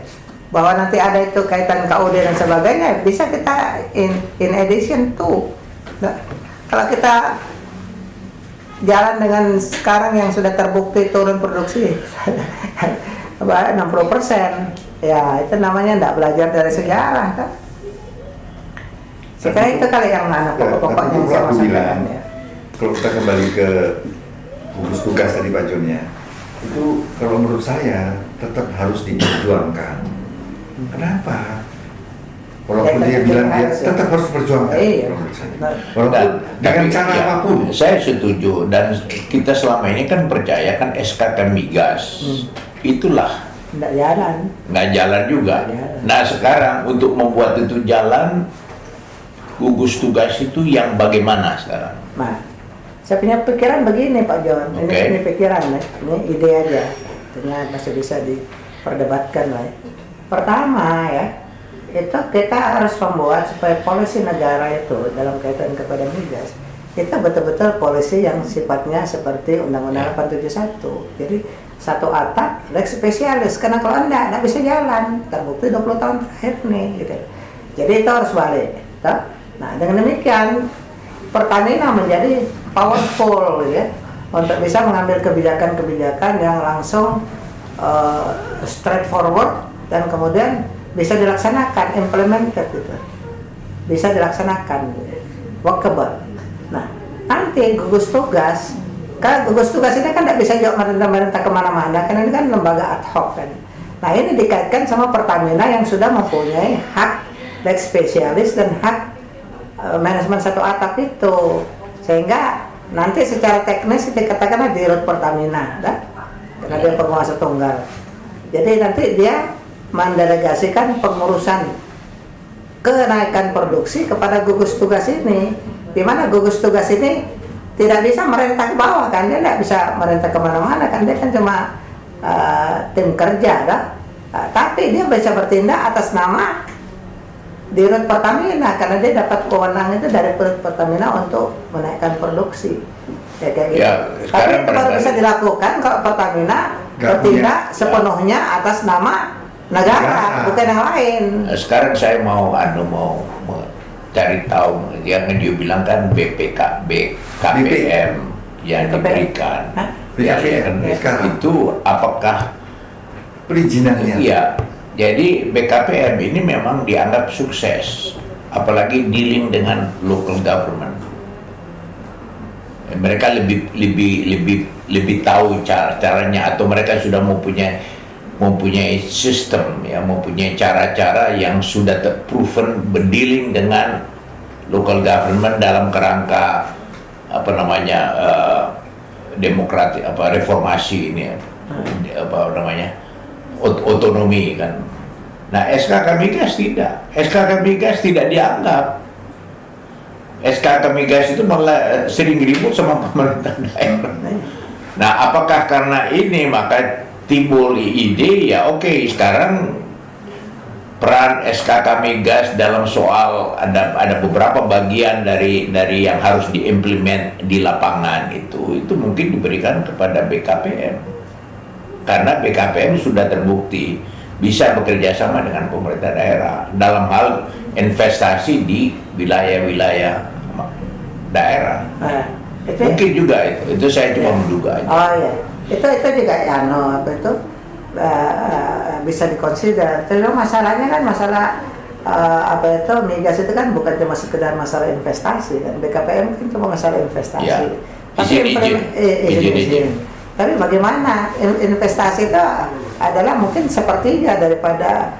bahwa nanti ada itu kaitan KUD dan sebagainya, bisa kita in addition to. Nah, kalau kita jalan dengan sekarang yang sudah terbukti turun produksi 60%, ya itu namanya tidak belajar dari sejarah kan. Sekarang itu kali yang mana pokok-pokoknya yang saya masakan ya. Kalau kita kembali ke gugus tugas tadi Pak Jon ya, itu kalau menurut saya tetap harus diperjuangkan. Kenapa? Walaupun dia bilang dia tetap harus berjuangkan. Walaupun dengan cara apapun. Saya setuju, dan kita selama ini kan percaya kan SKK Migas itulah nggak jalan juga. Nah sekarang untuk membuat itu jalan, gugus tugas itu yang bagaimana sekarang? Nah, saya punya pikiran begini Pak Jon. Ini pikiran ya, ini ide aja. Ternyata masih bisa diperdebatkan lah. Pertama ya, itu kita harus membuat supaya polisi negara itu dalam kaitan kepada migas kita betul-betul polisi yang sifatnya seperti Undang-Undang 871. Jadi satu atap leg spesialis, karena kalau tidak bisa jalan. Terbukti 20 tahun terakhir nih gitu. Jadi itu harus balik. Nah dengan demikian Pertamina menjadi powerful ya, untuk bisa mengambil kebijakan-kebijakan yang langsung straightforward dan kemudian bisa dilaksanakan, implemented gitu, bisa dilaksanakan, workable. Nah, nanti gugus tugas ini kan tidak bisa jauh merintah kemana-mana, kan ini kan lembaga ad hoc kan. Nah ini dikaitkan sama Pertamina yang sudah mempunyai hak leg spesialis dan hak manajemen satu atap itu, sehingga nanti secara teknis dikatakan di Dirut Pertamina, karena dia penguasa tunggal. Jadi nanti dia mendelegasikan pengurusan kenaikan produksi kepada gugus tugas ini, di mana gugus tugas ini tidak bisa merintah ke bawah kan, dia tidak bisa merintah kemana-mana kan, dia kan cuma tim kerja tapi dia bisa bertindak atas nama Dirut Pertamina karena dia dapat wewenang itu dari Pertamina untuk menaikkan produksi ya, kayak gitu. Tapi itu baru bisa dilakukan kalau Pertamina bertindak sepenuhnya atas nama negara, bukan yang lain. Sekarang saya mau cari tahu yang dia bilang kan BKPM yang diberikan. Ya, itu apakah perizinannya? Iya. Jadi BKPM ini memang dianggap sukses, apalagi dealing dengan local government. Mereka lebih tahu caranya, atau mereka sudah mempunyai sistem, ya, mempunyai cara-cara yang sudah terproven berdealing dengan local government dalam kerangka demokrasi, reformasi ini, otonomi kan. Nah, SKK Migas tidak. SKK Migas tidak dianggap. SKK Migas itu malah sering ribut sama pemerintah daerah. Nah, apakah karena ini maka timbul ide ya oke, sekarang peran SKK Migas dalam soal ada beberapa bagian dari yang harus diimplement di lapangan itu mungkin diberikan kepada BKPM, karena BKPM sudah terbukti bisa bekerja sama dengan pemerintah daerah dalam hal investasi di wilayah-wilayah daerah. Mungkin juga itu saya cuma menduga. Oh iya, itu juga ya bisa dikonsider. Tapi masalahnya kan migas itu kan bukan cuma sekedar masalah investasi kan. BKPM kan cuma masalah investasi. Ya. Tapi izin. Tapi bagaimana investasi itu adalah mungkin sepertiga daripada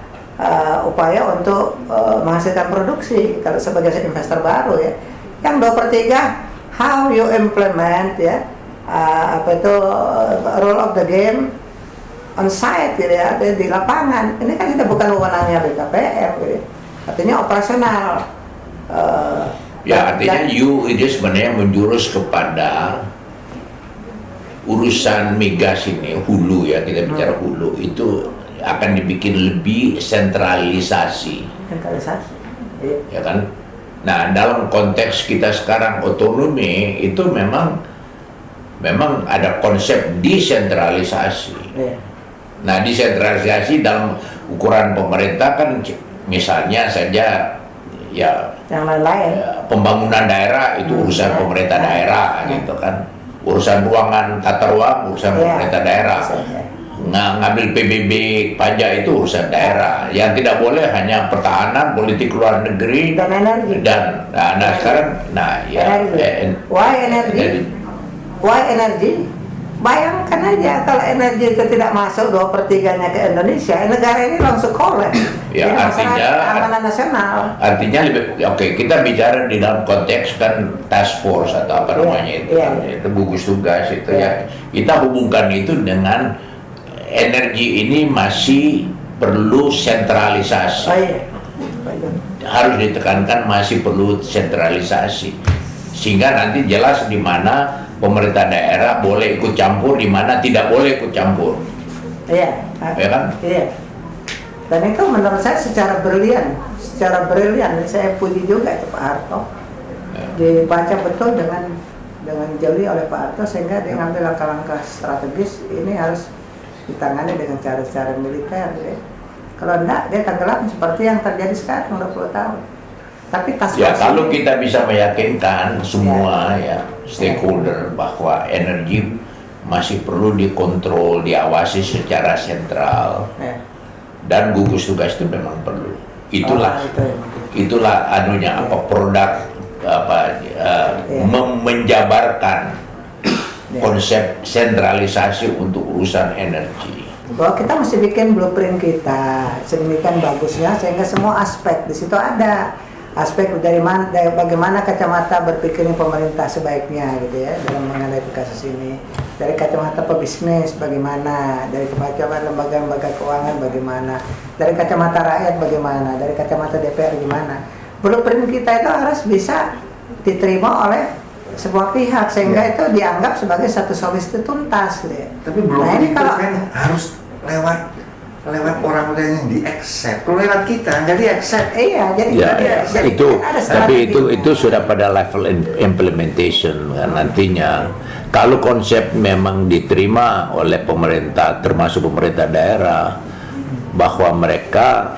upaya untuk menghasilkan produksi kalau sebagai investor baru ya. Yang 2/3 how you implement ya rule of the game on site gitu ya, di lapangan. Ini kan sudah bukan wewenangnya BKPM gitu. Artinya operasional. Artinya itu sebenarnya menjurus kepada urusan migas ini, hulu ya, kita bicara hulu itu akan dibikin lebih sentralisasi. Ya kan? Nah, dalam konteks kita sekarang otonomi itu memang ada konsep desentralisasi. Nah, desentralisasi dalam ukuran pemerintah kan misalnya saja ya yang lain-lain. Pembangunan daerah itu urusan pemerintah daerah gitu kan. Urusan ruangan tata ruang urusan pemerintah daerah. Ngambil PBB pajak itu urusan daerah. Yang tidak boleh hanya pertahanan, politik luar negeri dan energi. Why energy? Bayangkan aja kalau energi itu tidak masuk 2/3-nya ke Indonesia, negara ini langsung kolaps. Ya, artinya keamanan nasional. Artinya kita bicara di dalam konteks kan task force atau apa namanya itu gugus tugas itu ya. Kita hubungkan itu dengan energi ini masih perlu sentralisasi. Harus ditekankan masih perlu sentralisasi. Sehingga nanti jelas di mana pemerintah daerah boleh ikut campur, di mana tidak boleh ikut campur. Iya. Ya kan? Iya. Dan itu menurut saya secara brilian, saya puji juga itu Pak Harto. Dibaca betul dengan jeli oleh Pak Harto sehingga dia ngambil langkah-langkah strategis ini harus ditangani dengan cara-cara militer ya. Kalau enggak dia tenggelam seperti yang terjadi sekarang 20 tahun. Tapi kalau kita bisa meyakinkan semua stakeholder bahwa energi masih perlu dikontrol, diawasi secara sentral, dan gugus tugas itu memang perlu. Itulah produk menjabarkan konsep sentralisasi untuk urusan energi. Bahwa kita mesti bikin blueprint kita sedemikian bagusnya sehingga semua aspek di situ ada. Aspek bagaimana kacamata berpikirnya pemerintah sebaiknya gitu ya dalam menghadapi kasus ini, dari kacamata pebisnis bagaimana, dari kacamata lembaga-lembaga keuangan bagaimana, dari kacamata rakyat bagaimana, dari kacamata DPR gimana. Blueprint kita itu harus bisa diterima oleh sebuah pihak sehingga itu dianggap sebagai satu solusi tuntas gitu ya. Tapi blueprint itu kan harus lewat orang-orang yang di-accept. Kalau lewat kita nggak di-accept. Itu sudah pada level implementation kan. Nantinya kalau konsep memang diterima oleh pemerintah termasuk pemerintah daerah, bahwa mereka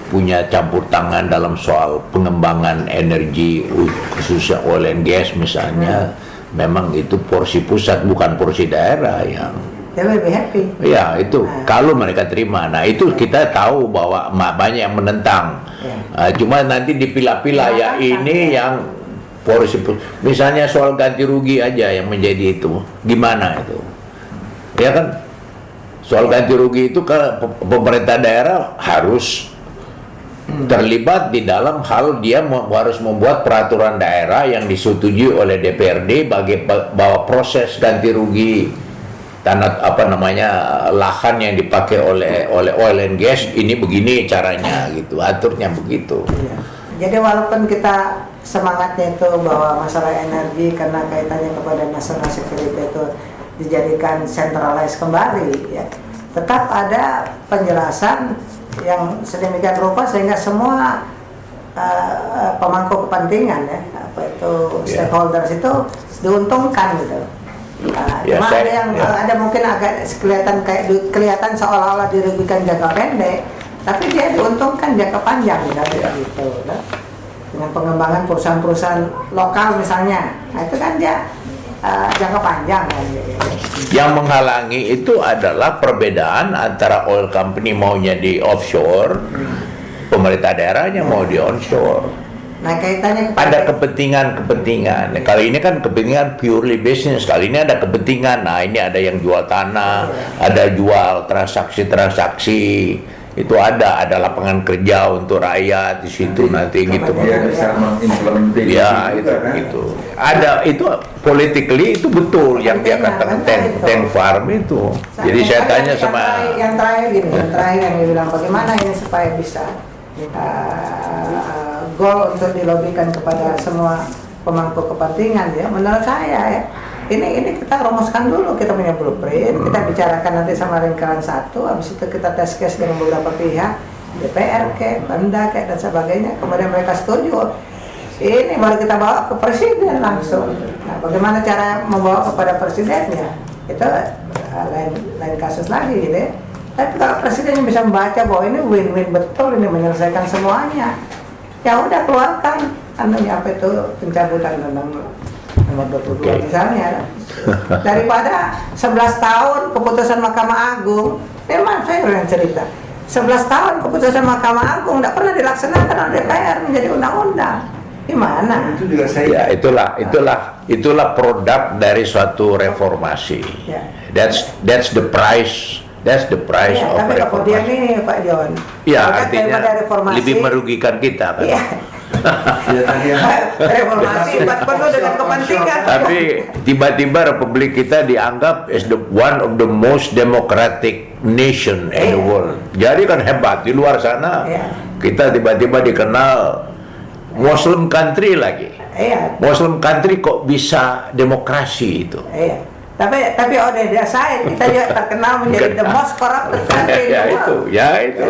punya campur tangan dalam soal pengembangan energi khususnya oil and gas misalnya, memang itu porsi pusat bukan porsi daerah yang lebih happy. Ya itu kalau mereka terima. Nah itu kita tahu bahwa banyak yang menentang. Cuma nanti dipilah-pilah ya ini yang porsi misalnya soal ganti rugi aja yang menjadi itu gimana itu, ya kan? Soal ganti rugi itu ke pemerintah daerah harus terlibat di dalam hal dia harus membuat peraturan daerah yang disetujui oleh DPRD bahwa proses ganti rugi tanah lahan yang dipakai oleh oil and gas ini begini caranya gitu, aturnya begitu. Iya. Jadi walaupun kita semangatnya itu bahwa masalah energi karena kaitannya kepada national security itu dijadikan centralized kembali, ya, tetap ada penjelasan yang sedemikian rupa sehingga semua pemangku kepentingan ya, apa itu stakeholders itu diuntungkan gitu. Cuma ada yang ada mungkin agak kelihatan seolah-olah dirugikan jangka pendek, tapi dia diuntungkan jangka panjang gitu. Dengan pengembangan perusahaan-perusahaan lokal misalnya, nah, itu kan dia jangka panjang kan. Yang menghalangi itu adalah perbedaan antara oil company maunya di offshore, pemerintah daerahnya mau di onshore. Nah kaitannya ada kepentingan. Kali ini kan kepentingan purely business. Kali ini ada kepentingan. Nah ini ada yang jual tanah, ada jual transaksi. Itu ada lapangan kerja untuk rakyat di situ nanti gitu. Dia bisa mengimplementasi. Ya itu kan? Gitu. Ada itu politically itu betul yang dia katakan tank farm itu. Jadi saya tanya sama yang terakhir yang dia bilang bagaimana ini supaya bisa goal untuk dilobikan kepada semua pemangku kepentingan ya. Menurut saya ya, ini kita rumuskan dulu, kita punya blueprint, kita bicarakan nanti sama lingkaran satu, habis itu kita test case dengan beberapa pihak, DPR Pemda dan sebagainya, kemudian mereka setuju. Ini baru kita bawa ke presiden langsung. Nah, bagaimana cara membawa kepada presidennya? Itu lain kasus lagi gitu ya. Tapi kalau presiden bisa membaca bahwa ini win-win betul, ini menyelesaikan semuanya, ya udah keluarkan apa itu pencabutan nomor 22 misalnya. Daripada 11 tahun keputusan Mahkamah Agung, memang saya yang cerita 11 tahun keputusan Mahkamah Agung tidak pernah dilaksanakan oleh DPR menjadi undang-undang. Gimana? Itu juga saya. Ya, itulah produk dari suatu reformasi. Ya. That's the price. That's the price ya, of tapi kemudian reformasi. ini Pak John, Ya, artinya lebih merugikan kita kan. Iya. Reformasi penuh dengan kepentingan. Tapi tiba-tiba Republik kita dianggap as one of the most democratic nation in the world. Jadi kan hebat di luar sana. Kita tiba-tiba dikenal Muslim country lagi. Muslim country kok bisa demokrasi itu. Tapi Odeh Said kita juga terkenal menjadi the most corrupted country in the world. Itu.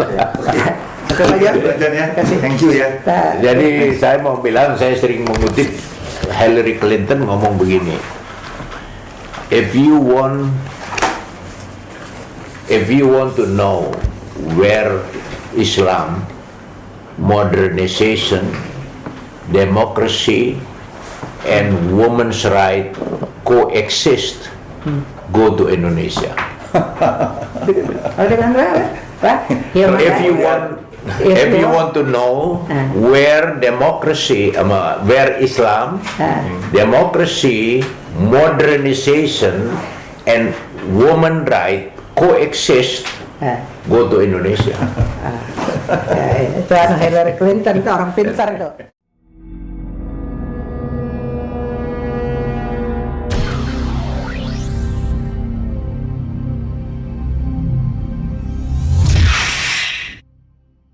Thank you ya. Jadi saya mau bilang, saya sering mengutip Hillary Clinton ngomong begini. If you want to know where Islam, modernization, democracy, and women's right coexist, go to Indonesia. If you want to know where democracy, where Islam, democracy, modernization, and women right coexist, go to Indonesia. Itu Hillary Clinton, itu orang pintar itu.